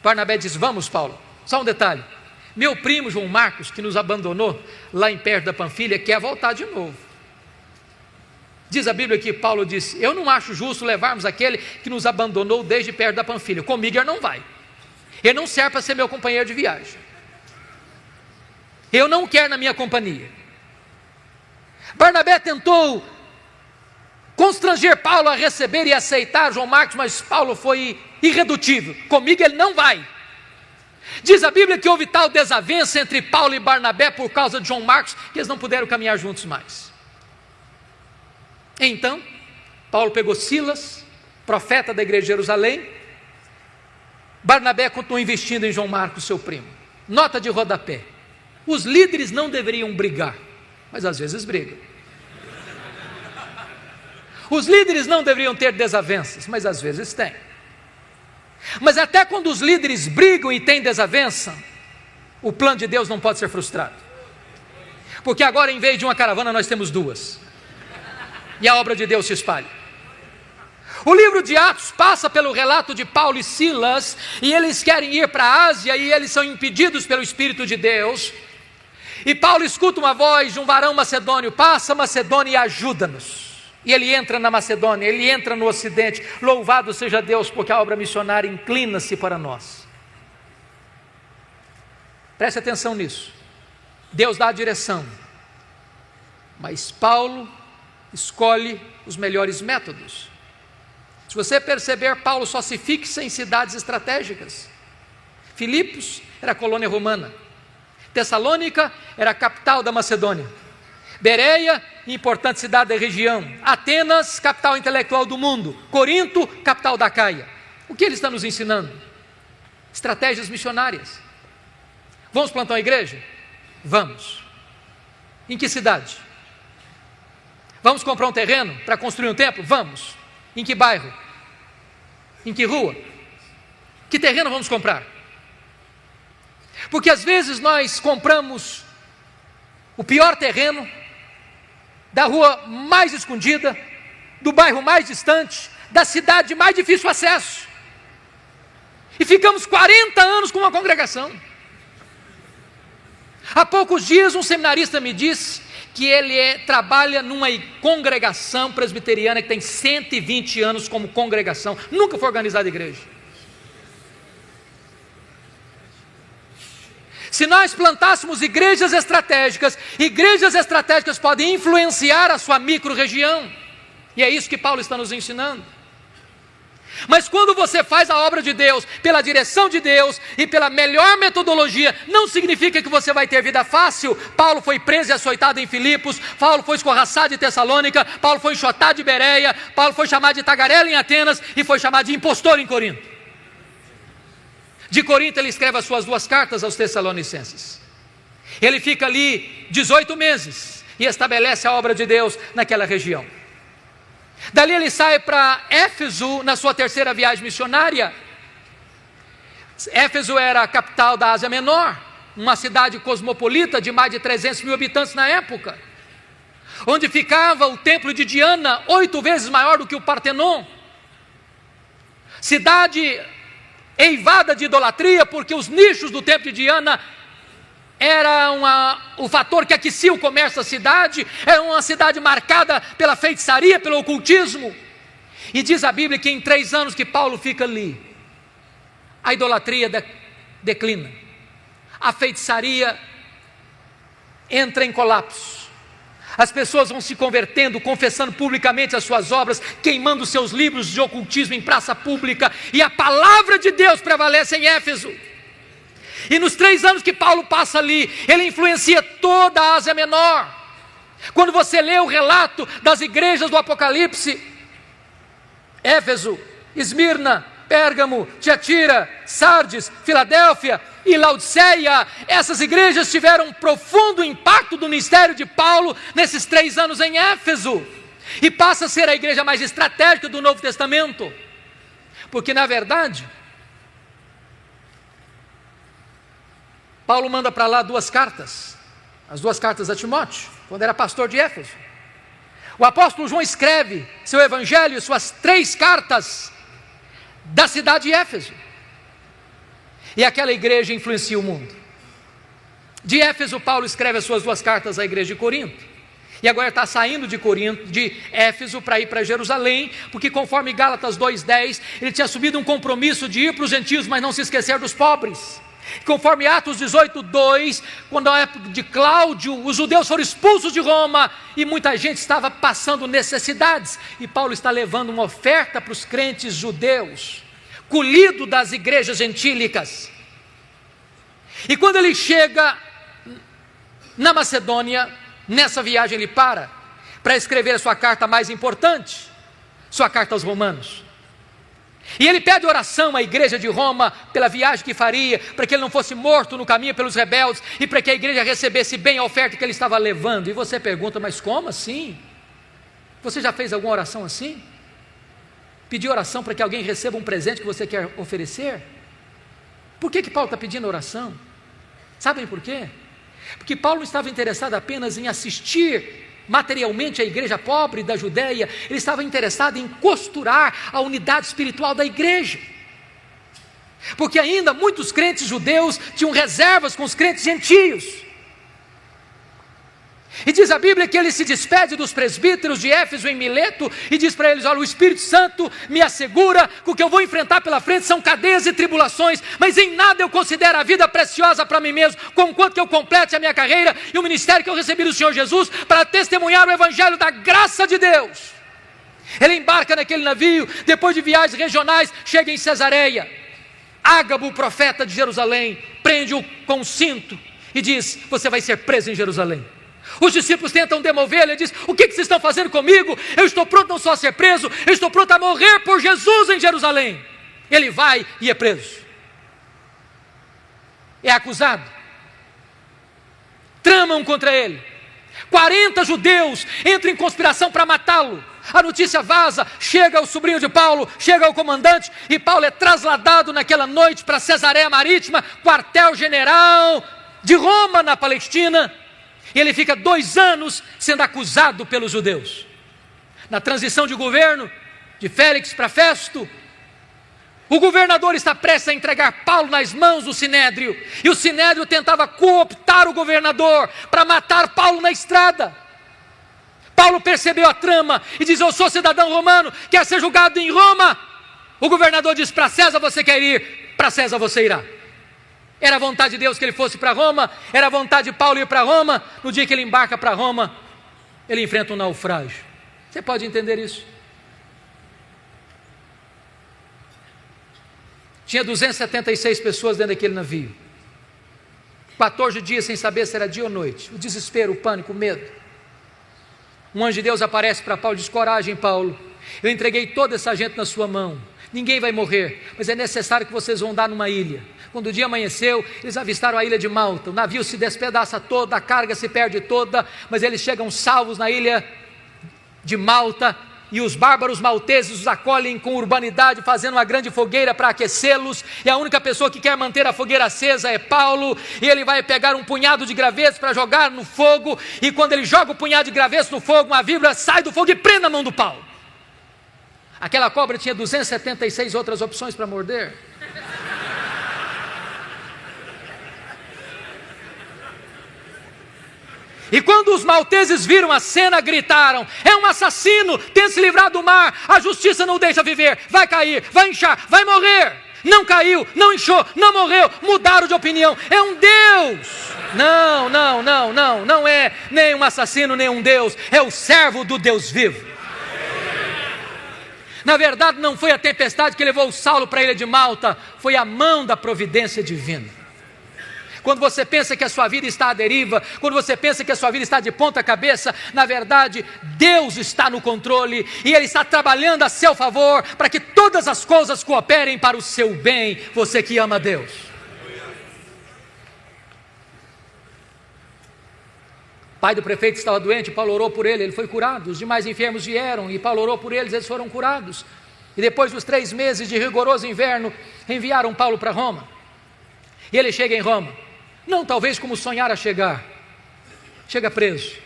Speaker 1: Barnabé diz: vamos, Paulo. Só um detalhe: meu primo João Marcos, que nos abandonou lá em perto da Panfilha, quer voltar de novo. Diz a Bíblia que Paulo disse: eu não acho justo levarmos aquele que nos abandonou desde perto da Panfilha. Comigo ele não vai. Ele não serve para ser meu companheiro de viagem. Eu não quero na minha companhia. Barnabé tentou constranger Paulo a receber e aceitar João Marcos, mas Paulo foi irredutível. Comigo ele não vai. Diz a Bíblia que houve tal desavença entre Paulo e Barnabé por causa de João Marcos, que eles não puderam caminhar juntos mais. Então, Paulo pegou Silas, profeta da igreja de Jerusalém. Barnabé continuou investindo em João Marcos, seu primo. Nota de rodapé: os líderes não deveriam brigar, mas às vezes brigam. Os líderes não deveriam ter desavenças, mas às vezes têm. Mas até quando os líderes brigam e têm desavença, o plano de Deus não pode ser frustrado. Porque agora, em vez de uma caravana, nós temos duas. E a obra de Deus se espalha. O livro de Atos passa pelo relato de Paulo e Silas, e eles querem ir para a Ásia, e eles são impedidos pelo Espírito de Deus. E Paulo escuta uma voz de um varão macedônio: passa, Macedônia, e ajuda-nos. E ele entra na Macedônia, ele entra no Ocidente. Louvado seja Deus, porque a obra missionária inclina-se para nós. Preste atenção nisso. Deus dá a direção, mas Paulo escolhe os melhores métodos. Se você perceber, Paulo só se fixa em cidades estratégicas. Filipos era a colônia romana. Tessalônica era a capital da Macedônia. Bereia, importante cidade da região. Atenas, capital intelectual do mundo. Corinto, capital da Caia. O que ele está nos ensinando? Estratégias missionárias. Vamos plantar uma igreja? Vamos. Em que cidade? Vamos comprar um terreno para construir um templo? Vamos. Em que bairro? Em que rua? Que terreno vamos comprar? Porque às vezes nós compramos o pior terreno, da rua mais escondida, do bairro mais distante, da cidade de mais difícil acesso, e ficamos 40 anos com uma congregação. Há poucos dias um seminarista me disse que ele trabalha numa congregação presbiteriana que tem 120 anos como congregação, nunca foi organizada igreja. Se nós plantássemos igrejas estratégicas podem influenciar a sua micro-região, e é isso que Paulo está nos ensinando. Mas quando você faz a obra de Deus, pela direção de Deus e pela melhor metodologia, não significa que você vai ter vida fácil. Paulo foi preso e açoitado em Filipos, Paulo foi escorraçado em Tessalônica, Paulo foi enxotado de Bereia, Paulo foi chamado de tagarela em Atenas e foi chamado de impostor em Corinto. De Corinto ele escreve as suas 2 cartas aos Tessalonicenses. Ele fica ali 18 meses e estabelece a obra de Deus naquela região. Dali ele sai para Éfeso na sua 3ª viagem missionária. Éfeso era a capital da Ásia Menor, uma cidade cosmopolita de mais de 300 mil habitantes na época, onde ficava o templo de Diana, 8 vezes maior do que o Partenon. Cidade eivada de idolatria, porque os nichos do templo de Diana eram o fator que aquecia o comércio da cidade. Era uma cidade marcada pela feitiçaria, pelo ocultismo. E diz a Bíblia que em 3 anos que Paulo fica ali, a idolatria declina, a feitiçaria entra em colapso. As pessoas vão se convertendo, confessando publicamente as suas obras, queimando seus livros de ocultismo em praça pública, e a palavra de Deus prevalece em Éfeso. E nos 3 anos que Paulo passa ali, ele influencia toda a Ásia Menor. Quando você lê o relato das igrejas do Apocalipse, Éfeso, Esmirna, Pérgamo, Tiatira, Sardes, Filadélfia e Laodiceia, essas igrejas tiveram um profundo impacto do ministério de Paulo nesses 3 anos em Éfeso, e passa a ser a igreja mais estratégica do Novo Testamento, porque na verdade, Paulo manda para lá 2 cartas, as 2 cartas a Timóteo, quando era pastor de Éfeso. O apóstolo João escreve seu evangelho, suas 3 cartas da cidade de Éfeso, e aquela igreja influencia o mundo. De Éfeso, Paulo escreve as suas 2 cartas à igreja de Corinto, e agora está saindo de Éfeso para ir para Jerusalém, porque conforme Gálatas 2:10, ele tinha assumido um compromisso de ir para os gentios, mas não se esquecer dos pobres. Conforme Atos 18:2, quando na época de Cláudio, os judeus foram expulsos de Roma, e muita gente estava passando necessidades, e Paulo está levando uma oferta para os crentes judeus, colhido das igrejas gentílicas. E quando ele chega na Macedônia, nessa viagem ele para escrever a sua carta mais importante, sua carta aos Romanos. E ele pede oração à igreja de Roma pela viagem que faria, para que ele não fosse morto no caminho pelos rebeldes, e para que a igreja recebesse bem a oferta que ele estava levando. E você pergunta, mas como assim? Você já fez alguma oração assim? Pedir oração para que alguém receba um presente que você quer oferecer? Por que Paulo está pedindo oração? Sabem por quê? Porque Paulo não estava interessado apenas em assistir materialmente a igreja pobre da Judéia, ele estava interessado em costurar a unidade espiritual da igreja, porque ainda muitos crentes judeus tinham reservas com os crentes gentios. E diz a Bíblia que ele se despede dos presbíteros de Éfeso em Mileto e diz para eles: olha, o Espírito Santo me assegura que o que eu vou enfrentar pela frente são cadeias e tribulações, mas em nada eu considero a vida preciosa para mim mesmo, conquanto que eu complete a minha carreira e o ministério que eu recebi do Senhor Jesus para testemunhar o Evangelho da graça de Deus. Ele embarca naquele navio, depois de viagens regionais, chega em Cesareia. Ágabo, o profeta de Jerusalém, prende-o com um cinto e diz: você vai ser preso em Jerusalém. Os discípulos tentam demovê-lo, ele diz: o que vocês estão fazendo comigo? Eu estou pronto não só a ser preso, eu estou pronto a morrer por Jesus em Jerusalém. Ele vai e é preso. É acusado. Tramam contra ele. 40 judeus entram em conspiração para matá-lo. A notícia vaza, chega ao sobrinho de Paulo, chega ao comandante, e Paulo é trasladado naquela noite para Cesareia Marítima, quartel-general de Roma na Palestina. E ele fica 2 anos sendo acusado pelos judeus. Na transição de governo, de Félix para Festo, o governador está prestes a entregar Paulo nas mãos do Sinédrio, e o Sinédrio tentava cooptar o governador para matar Paulo na estrada. Paulo percebeu a trama e diz: eu sou cidadão romano, quer ser julgado em Roma. O governador diz: para César você quer ir, para César você irá. Era a vontade de Deus que ele fosse para Roma, era a vontade de Paulo ir para Roma. No dia que ele embarca para Roma, ele enfrenta um naufrágio. Você pode entender isso? Tinha 276 pessoas dentro daquele navio. 14 dias sem saber se era dia ou noite. O desespero, o pânico, o medo. Um anjo de Deus aparece para Paulo e diz: coragem, Paulo, eu entreguei toda essa gente na sua mão. Ninguém vai morrer, mas é necessário que vocês vão dar numa ilha. Quando o dia amanheceu, eles avistaram a ilha de Malta. O navio se despedaça todo, a carga se perde toda, mas eles chegam salvos na ilha de Malta, e os bárbaros malteses os acolhem com urbanidade, fazendo uma grande fogueira para aquecê-los, e a única pessoa que quer manter a fogueira acesa é Paulo, e ele vai pegar um punhado de gravetos para jogar no fogo, e quando ele joga o punhado de gravetos no fogo, uma víbora sai do fogo e prende a mão do Paulo. Aquela cobra tinha 276 outras opções para morder. E quando os malteses viram a cena, gritaram: é um assassino, tenta se livrar do mar, a justiça não o deixa viver, vai cair, vai inchar, vai morrer. Não caiu, não inchou, não morreu, mudaram de opinião, é um Deus. Não é nem um assassino, nem um Deus, é o servo do Deus vivo. Na verdade, não foi a tempestade que levou Saulo para a ilha de Malta, foi a mão da providência divina. Quando você pensa que a sua vida está à deriva, quando você pensa que a sua vida está de ponta cabeça, na verdade, Deus está no controle, e Ele está trabalhando a seu favor, para que todas as coisas cooperem para o seu bem, você que ama Deus. O pai do prefeito estava doente, Paulo orou por ele foi curado. Os demais enfermos vieram e Paulo orou por eles foram curados. E depois dos 3 meses de rigoroso inverno, enviaram Paulo para Roma. E ele chega em Roma, não talvez como sonhara chegar, chega preso,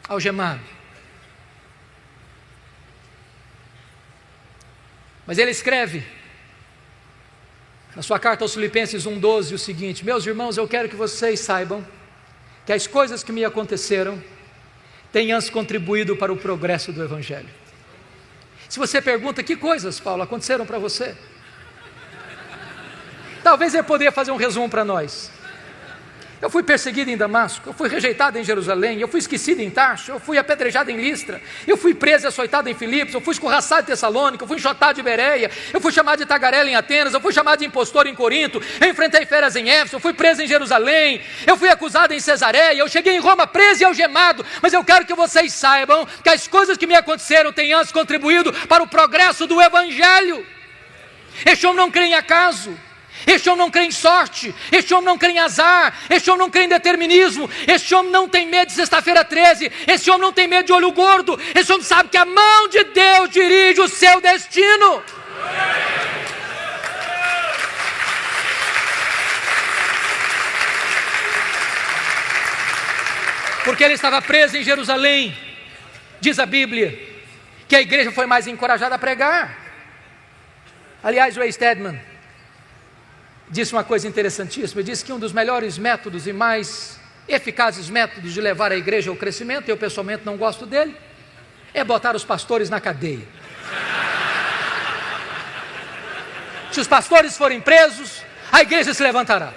Speaker 1: algemado. Mas ele escreve na sua carta aos Filipenses 1:12 o seguinte: meus irmãos, eu quero que vocês saibam que as coisas que me aconteceram têm antes contribuído para o progresso do Evangelho. Se você pergunta: que coisas, Paulo, aconteceram para você? Talvez ele poderia fazer um resumo para nós. Eu fui perseguido em Damasco, eu fui rejeitado em Jerusalém, eu fui esquecido em Tarso, eu fui apedrejado em Listra, eu fui preso e açoitado em Filipos, eu fui escorraçado em Tessalônica, eu fui enxotado de Bereia, eu fui chamado de tagarela em Atenas, eu fui chamado de impostor em Corinto, eu enfrentei feras em Éfeso, eu fui preso em Jerusalém, eu fui acusado em Cesareia, eu cheguei em Roma preso e algemado, mas eu quero que vocês saibam que as coisas que me aconteceram têm antes contribuído para o progresso do Evangelho. Este homem não crê em acaso. Este homem não crê em sorte, este homem não crê em azar, este homem não crê em determinismo, este homem não tem medo de sexta-feira 13, este homem não tem medo de olho gordo, este homem sabe que a mão de Deus dirige o seu destino. Porque ele estava preso em Jerusalém, diz a Bíblia, que a igreja foi mais encorajada a pregar. Aliás, Ray Stedman disse uma coisa interessantíssima, disse que um dos melhores métodos e mais eficazes métodos de levar a igreja ao crescimento, eu pessoalmente não gosto dele, é botar os pastores na cadeia. Se os pastores forem presos, a igreja se levantará.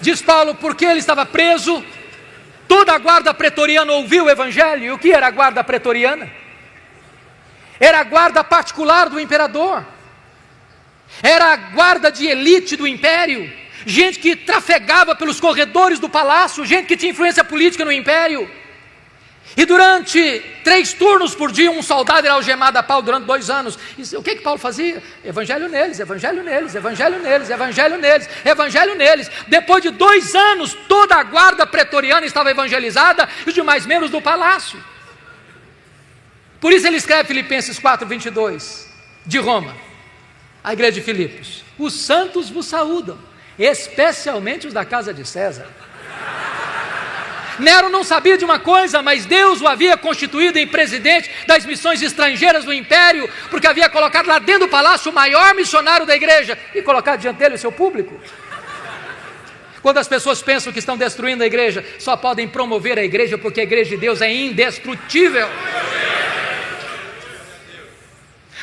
Speaker 1: Diz Paulo, porque ele estava preso, toda a guarda pretoriana ouviu o evangelho. E o que era a guarda pretoriana? Era a guarda particular do imperador. Era a guarda de elite do império. Gente que trafegava pelos corredores do palácio, gente que tinha influência política no império. E durante 3 turnos por dia, um soldado era algemado a pau durante 2 anos. E o que Paulo fazia? Evangelho neles, evangelho neles, evangelho neles, evangelho neles, evangelho neles. Depois de 2 anos, toda a guarda pretoriana estava evangelizada e os demais membros do palácio. Por isso ele escreve Filipenses 4:22, de Roma, a igreja de Filipos: os santos vos saúdam, especialmente os da casa de César. Nero não sabia de uma coisa, mas Deus o havia constituído em presidente das missões estrangeiras do império, porque havia colocado lá dentro do palácio o maior missionário da igreja e colocado diante dele o seu público. Quando as pessoas pensam que estão destruindo a igreja, só podem promover a igreja, porque a igreja de Deus é indestrutível.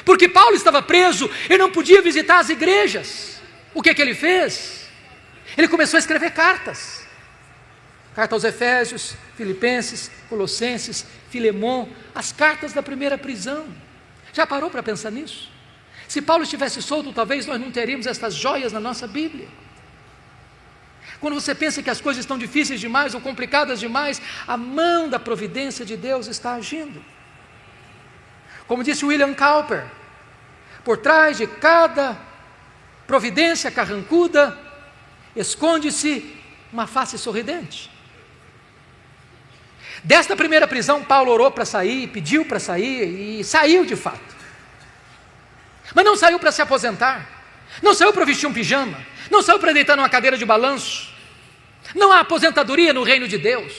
Speaker 1: Porque Paulo estava preso, ele não podia visitar as igrejas. O que ele fez? Ele começou a escrever cartas. Carta aos Efésios, Filipenses, Colossenses, Filemon, as cartas da primeira prisão. Já parou para pensar nisso? Se Paulo estivesse solto, talvez nós não teríamos estas joias na nossa Bíblia. Quando você pensa que as coisas estão difíceis demais ou complicadas demais, a mão da providência de Deus está agindo. Como disse William Cowper, por trás de cada providência carrancuda, esconde-se uma face sorridente. Desta primeira prisão, Paulo orou para sair, pediu para sair e saiu de fato. Mas não saiu para se aposentar, não saiu para vestir um pijama, não saiu para deitar numa cadeira de balanço. Não há aposentadoria no reino de Deus.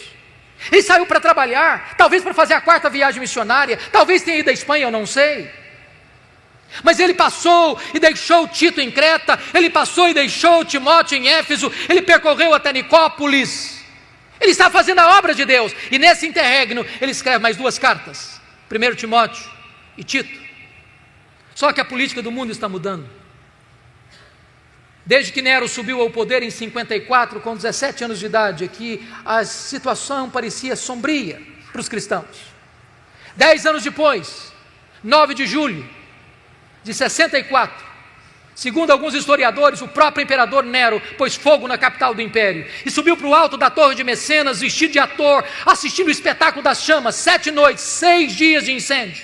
Speaker 1: Ele saiu para trabalhar, talvez para fazer a 4ª viagem missionária, talvez tenha ido à Espanha, eu não sei. Mas ele passou e deixou Tito em Creta, ele passou e deixou Timóteo em Éfeso, ele percorreu até Nicópolis. Ele está fazendo a obra de Deus, e nesse interregno ele escreve mais 2 cartas, 1 Timóteo e Tito. Só que a política do mundo está mudando. Desde que Nero subiu ao poder em 54, com 17 anos de idade, aqui a situação parecia sombria para os cristãos. 10 anos depois, 9 de julho de 64, segundo alguns historiadores, o próprio imperador Nero pôs fogo na capital do império e subiu para o alto da torre de Mecenas, vestido de ator, assistindo o espetáculo das chamas. 7 noites, 6 dias de incêndio.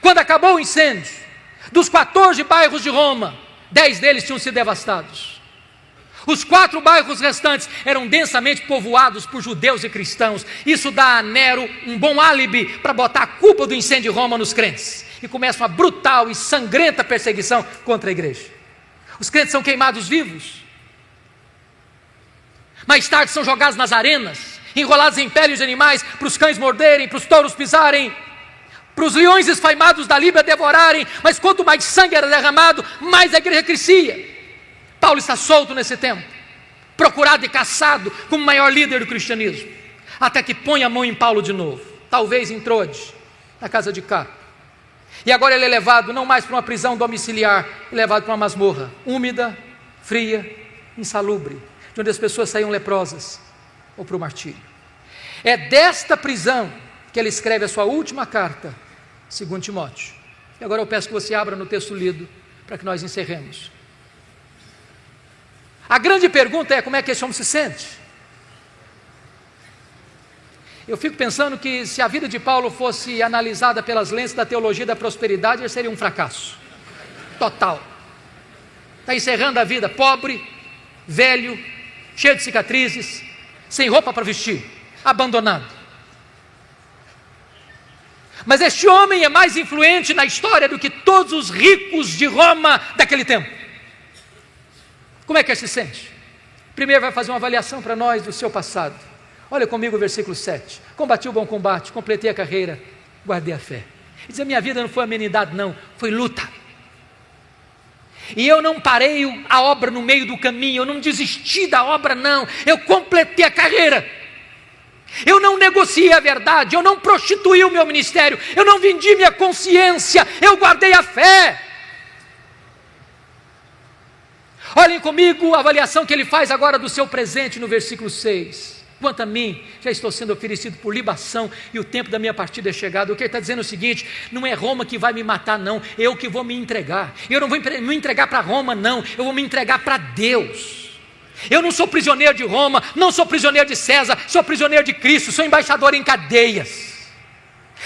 Speaker 1: Quando acabou o incêndio, dos 14 bairros de Roma, 10 deles tinham sido devastados. Os 4 bairros restantes eram densamente povoados por judeus e cristãos. Isso dá a Nero um bom álibi para botar a culpa do incêndio de Roma nos crentes. E começa uma brutal e sangrenta perseguição contra a igreja. Os crentes são queimados vivos. Mais tarde são jogados nas arenas, enrolados em peles de animais, para os cães morderem, para os touros pisarem, para os leões esfaimados da Líbia devorarem. Mas quanto mais sangue era derramado, mais a igreja crescia. Paulo está solto nesse tempo, procurado e caçado como o maior líder do cristianismo, até que põe a mão em Paulo de novo, talvez em Troade, na casa de Carpo. E agora ele é levado não mais para uma prisão domiciliar, é levado para uma masmorra, úmida, fria, insalubre, de onde as pessoas saíam leprosas, ou para o martírio. É desta prisão que ele escreve a sua última carta, 2 Timóteo. E agora eu peço que você abra no texto lido, para que nós encerremos. A grande pergunta é: como é que esse homem se sente? Eu fico pensando que se a vida de Paulo fosse analisada pelas lentes da teologia da prosperidade, ele seria um fracasso total. Está encerrando a vida pobre, velho, cheio de cicatrizes, sem roupa para vestir, abandonado. Mas este homem é mais influente na história do que todos os ricos de Roma daquele tempo. Como é que ele se sente? Primeiro vai fazer uma avaliação para nós do seu passado. Olha comigo o versículo 7. Combati o bom combate, completei a carreira, guardei a fé. Ele diz: a minha vida não foi amenidade, não, foi luta. E eu não parei a obra no meio do caminho, eu não desisti da obra, não, eu completei a carreira. Eu não negociei a verdade, eu não prostituí o meu ministério, eu não vendi minha consciência, eu guardei a fé. Olhem comigo a avaliação que ele faz agora do seu presente no versículo 6. Quanto a mim, já estou sendo oferecido por libação e o tempo da minha partida é chegado. O que ele está dizendo é o seguinte: não é Roma que vai me matar, não, eu que vou me entregar. Eu não vou me entregar para Roma, não, eu vou me entregar para Deus. Eu não sou prisioneiro de Roma, não sou prisioneiro de César, sou prisioneiro de Cristo, sou embaixador em cadeias.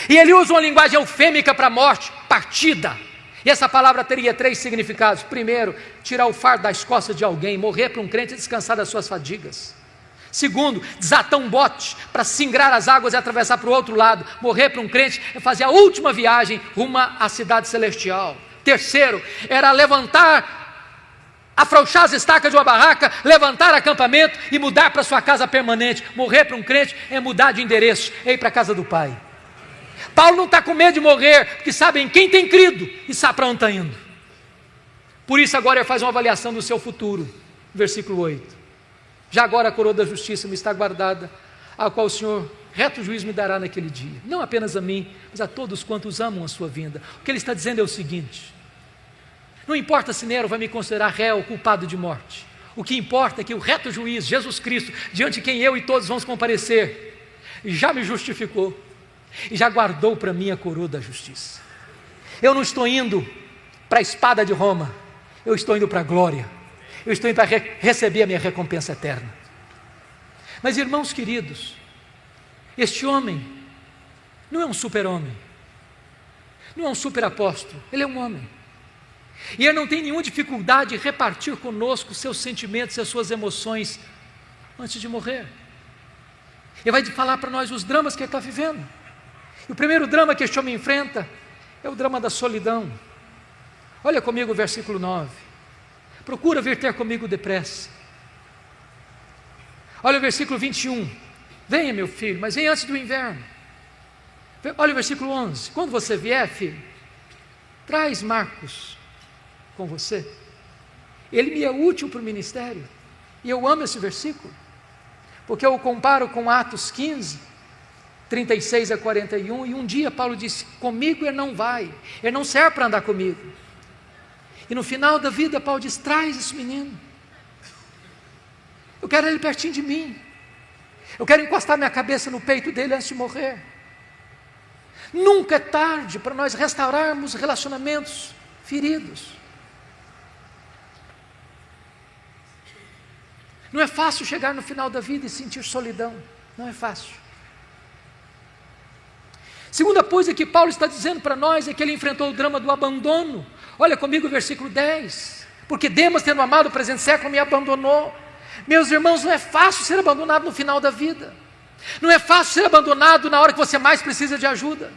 Speaker 1: E ele usa uma linguagem eufêmica para a morte, partida. E essa palavra teria 3 significados. Primeiro, tirar o fardo das costas de alguém, morrer para um crente e descansar das suas fadigas. Segundo, desatar um bote para singrar as águas e atravessar para o outro lado. Morrer para um crente é fazer a última viagem rumo à cidade celestial. Terceiro, era afrouxar as estacas de uma barraca, levantar acampamento e mudar para sua casa permanente. Morrer para um crente é mudar de endereço, é ir para a casa do Pai. Paulo não está com medo de morrer, porque sabe em quem tem crido e sabe para onde está indo. Por isso agora ele faz uma avaliação do seu futuro. Versículo 8. Já agora a coroa da justiça me está guardada, a qual o Senhor, reto juízo, me dará naquele dia. Não apenas a mim, mas a todos quantos amam a sua vinda. O que ele está dizendo é o seguinte: não importa se Nero vai me considerar réu, culpado de morte. O que importa é que o reto juiz, Jesus Cristo, diante de quem eu e todos vamos comparecer, já me justificou e já guardou para mim a coroa da justiça. Eu não estou indo para a espada de Roma, eu estou indo para a glória. Eu estou indo para receber a minha recompensa eterna. Mas, irmãos queridos, este homem não é um super-homem, não é um super-apóstolo, ele é um homem. E ele não tem nenhuma dificuldade em repartir conosco seus sentimentos e as suas emoções antes de morrer. Ele vai falar para nós os dramas que ele está vivendo. E o primeiro drama que este homem enfrenta é o drama da solidão. Olha comigo o versículo 9. Procura vir ter comigo depressa. Olha o versículo 21. Venha, meu filho, mas venha antes do inverno. Olha o versículo 11. Quando você vier, filho, traz Marcos com você. Ele me é útil para o ministério. E eu amo esse versículo, porque eu o comparo com Atos 15, 36 a 41. E um dia Paulo disse: comigo ele não vai, ele não serve para andar comigo. E no final da vida Paulo diz: traz esse menino, eu quero ele pertinho de mim, eu quero encostar minha cabeça no peito dele antes de morrer. Nunca é tarde para nós restaurarmos relacionamentos feridos. Não é fácil chegar no final da vida e sentir solidão, não é fácil. Segunda coisa que Paulo está dizendo para nós é que ele enfrentou o drama do abandono. Olha comigo o versículo 10. Porque Demas, tendo amado o presente século, me abandonou. Meus irmãos, não é fácil ser abandonado no final da vida. Não é fácil ser abandonado na hora que você mais precisa de ajuda.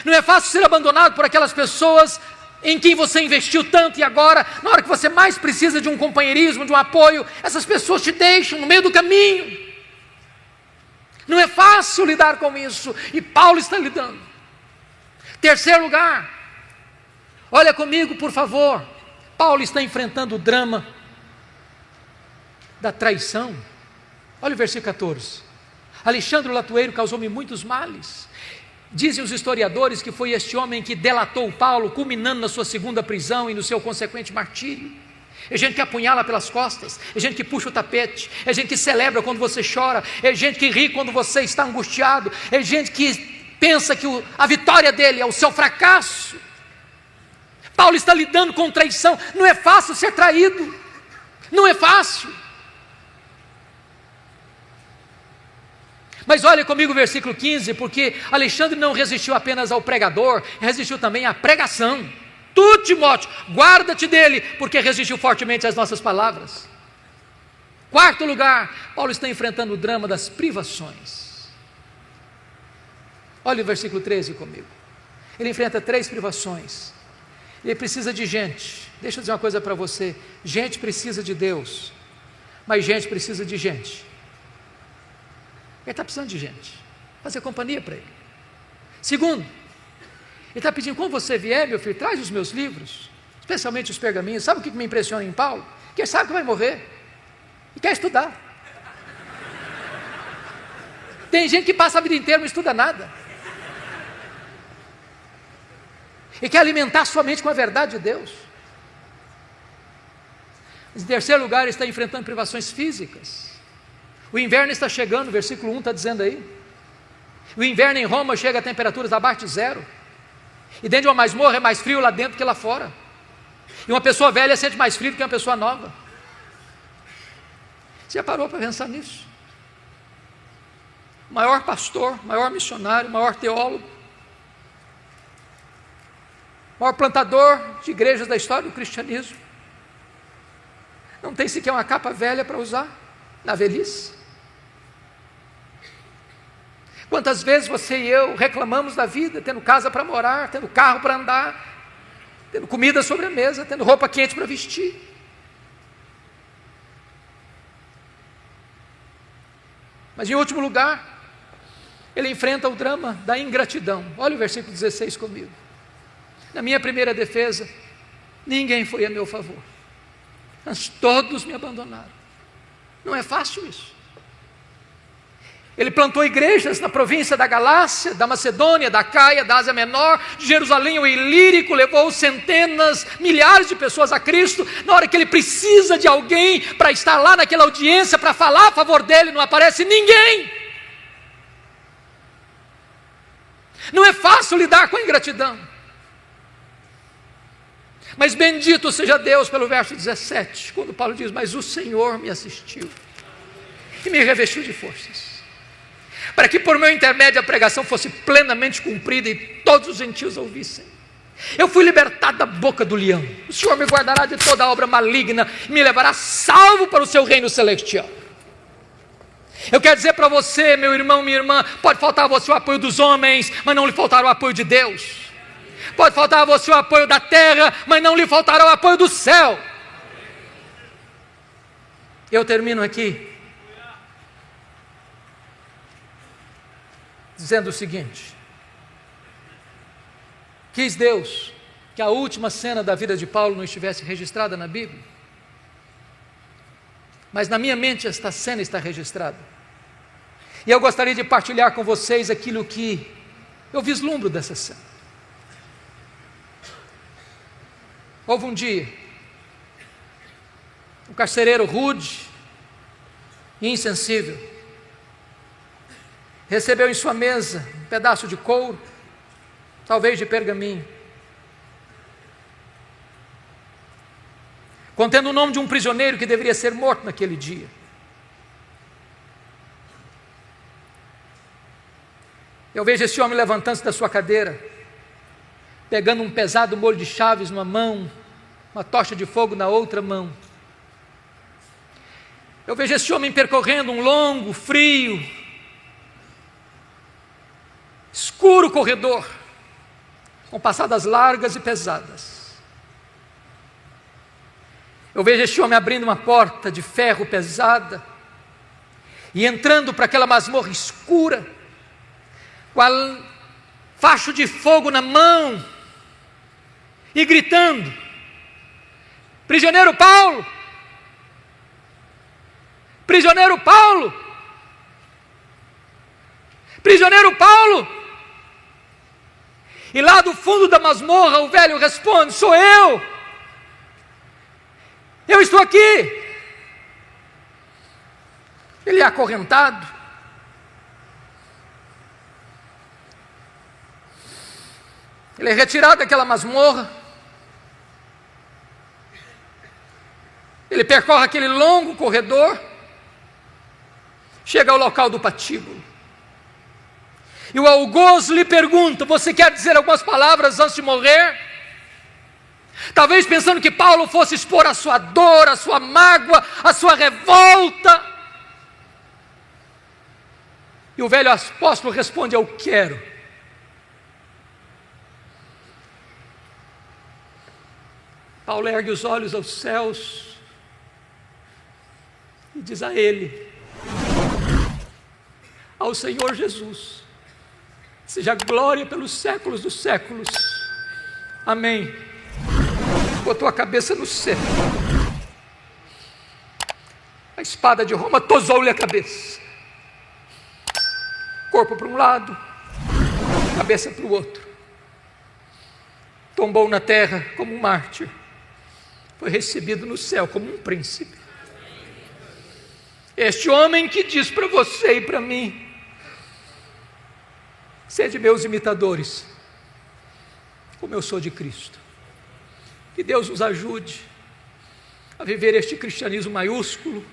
Speaker 1: Não é fácil ser abandonado por aquelas pessoas em quem você investiu tanto e agora, na hora que você mais precisa de um companheirismo, de um apoio, essas pessoas te deixam no meio do caminho. Não é fácil lidar com isso, e Paulo está lidando. Terceiro lugar, olha comigo por favor, Paulo está enfrentando o drama da traição. Olha o versículo 14. Alexandre o latoeiro causou-me muitos males. Dizem os historiadores que foi este homem que delatou Paulo, culminando na sua segunda prisão e no seu consequente martírio. É gente que apunhala pelas costas, é gente que puxa o tapete, é gente que celebra quando você chora, é gente que ri quando você está angustiado, é gente que pensa que a vitória dele é o seu fracasso. Paulo está lidando com traição. Não é fácil ser traído, não é fácil. Mas olha comigo o versículo 15, porque Alexandre não resistiu apenas ao pregador, resistiu também à pregação. Tu, Timóteo, guarda-te dele, porque resistiu fortemente às nossas palavras. Quarto lugar, Paulo está enfrentando o drama das privações. Olha o versículo 13 comigo. Ele enfrenta 3 privações. Ele precisa de gente. Deixa eu dizer uma coisa para você: gente precisa de Deus, mas gente precisa de gente. Ele está precisando de gente, fazer companhia para ele. Segundo, Ele está pedindo, quando você vier, meu filho, traz os meus livros, especialmente os pergaminhos. Sabe o que me impressiona em Paulo? Que ele sabe que vai morrer e quer estudar. Tem gente que passa a vida inteira e não estuda nada. E quer alimentar sua mente com a verdade de Deus. Em terceiro lugar, ele está enfrentando privações físicas. O inverno está chegando, o versículo 1 está dizendo aí. O inverno em Roma chega a temperaturas abaixo de 0. E dentro de uma masmorra é mais frio lá dentro que lá fora. E uma pessoa velha sente mais frio do que uma pessoa nova. Você já parou para pensar nisso? O maior pastor, o maior missionário, o maior teólogo, o maior plantador de igrejas da história do cristianismo, não tem sequer uma capa velha para usar na velhice. Quantas vezes você e eu reclamamos da vida, tendo casa para morar, tendo carro para andar, tendo comida sobre a mesa, tendo roupa quente para vestir. Mas em último lugar, ele enfrenta o drama da ingratidão. Olha o versículo 16 comigo. Na minha primeira defesa, ninguém foi a meu favor, mas todos me abandonaram. Não é fácil isso. Ele plantou igrejas na província da Galácia, da Macedônia, da Caia, da Ásia Menor, de Jerusalém ao Ilírico, levou centenas, milhares de pessoas a Cristo. Na hora que ele precisa de alguém para estar lá naquela audiência, para falar a favor dele, não aparece ninguém. Não é fácil lidar com a ingratidão. Mas bendito seja Deus pelo verso 17, quando Paulo diz, mas o Senhor me assistiu e me revestiu de forças, para que por meu intermédio a pregação fosse plenamente cumprida e todos os gentios ouvissem. Eu fui libertado da boca do leão, o Senhor me guardará de toda obra maligna e me levará salvo para o seu reino celestial. Eu quero dizer para você, meu irmão, minha irmã, pode faltar a você o apoio dos homens, mas não lhe faltará o apoio de Deus. Pode faltar a você o apoio da terra, mas não lhe faltará o apoio do céu. Eu termino aqui dizendo o seguinte: quis Deus que a última cena da vida de Paulo não estivesse registrada na Bíblia, mas na minha mente esta cena está registrada, e eu gostaria de partilhar com vocês aquilo que eu vislumbro dessa cena. Houve um dia, um carcereiro rude e insensível recebeu em sua mesa um pedaço de couro, talvez de pergaminho, contendo o nome de um prisioneiro que deveria ser morto naquele dia. Eu vejo esse homem levantando-se da sua cadeira, pegando um pesado molho de chaves numa mão, uma tocha de fogo na outra mão. Eu vejo esse homem percorrendo um longo, frio, escuro corredor, com passadas largas e pesadas. Eu vejo esse homem abrindo uma porta de ferro pesada e entrando para aquela masmorra escura, com a facho de fogo na mão, e gritando: prisioneiro Paulo, prisioneiro Paulo, prisioneiro Paulo. E lá do fundo da masmorra o velho responde: sou eu estou aqui. Ele é acorrentado, ele é retirado daquela masmorra, ele percorre aquele longo corredor, chega ao local do patíbulo, e o algoz lhe pergunta: você quer dizer algumas palavras antes de morrer? Talvez pensando que Paulo fosse expor a sua dor, a sua mágoa, a sua revolta. E o velho apóstolo responde: eu quero. Paulo ergue os olhos aos céus e diz a ele, ao Senhor Jesus: seja glória pelos séculos dos séculos. Amém. Botou a cabeça no céu. A espada de Roma tosou-lhe a cabeça. Corpo para um lado, cabeça para o outro. Tombou na terra como um mártir. Foi recebido no céu como um príncipe. Este homem que diz para você e para mim: sede meus imitadores, como eu sou de Cristo. Que Deus nos ajude a viver este cristianismo maiúsculo,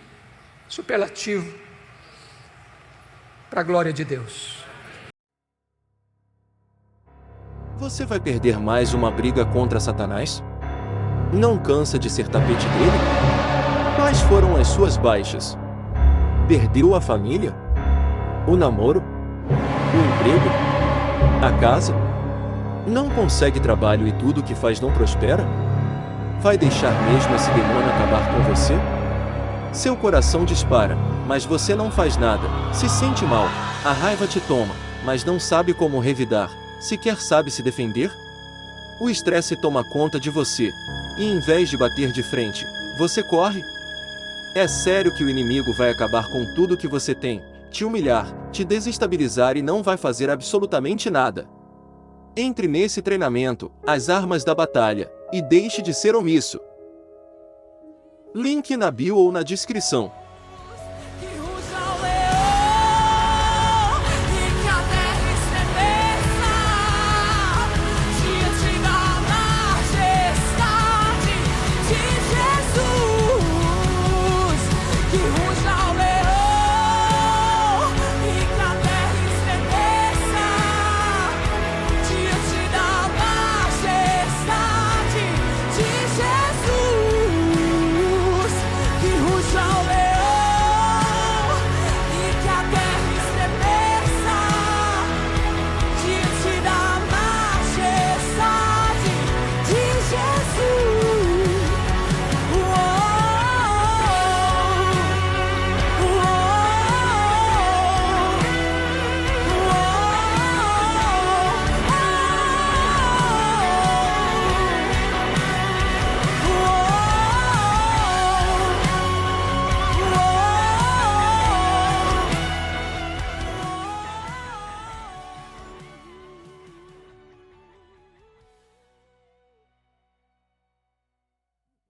Speaker 1: superlativo, para a glória de Deus.
Speaker 2: Você vai perder mais uma briga contra Satanás? Não cansa de ser tapete dele? Quais foram as suas baixas? Perdeu a família? O namoro? O emprego? A casa? Não consegue trabalho e tudo que faz não prospera? Vai deixar mesmo esse demônio acabar com você? Seu coração dispara, mas você não faz nada, se sente mal, a raiva te toma, mas não sabe como revidar, sequer sabe se defender? O estresse toma conta de você, e em vez de bater de frente, você corre? É sério que o inimigo vai acabar com tudo que você tem, te humilhar, te desestabilizar e não vai fazer absolutamente nada. Entre nesse treinamento, as armas da batalha, e deixe de ser omisso. Link na bio ou na descrição.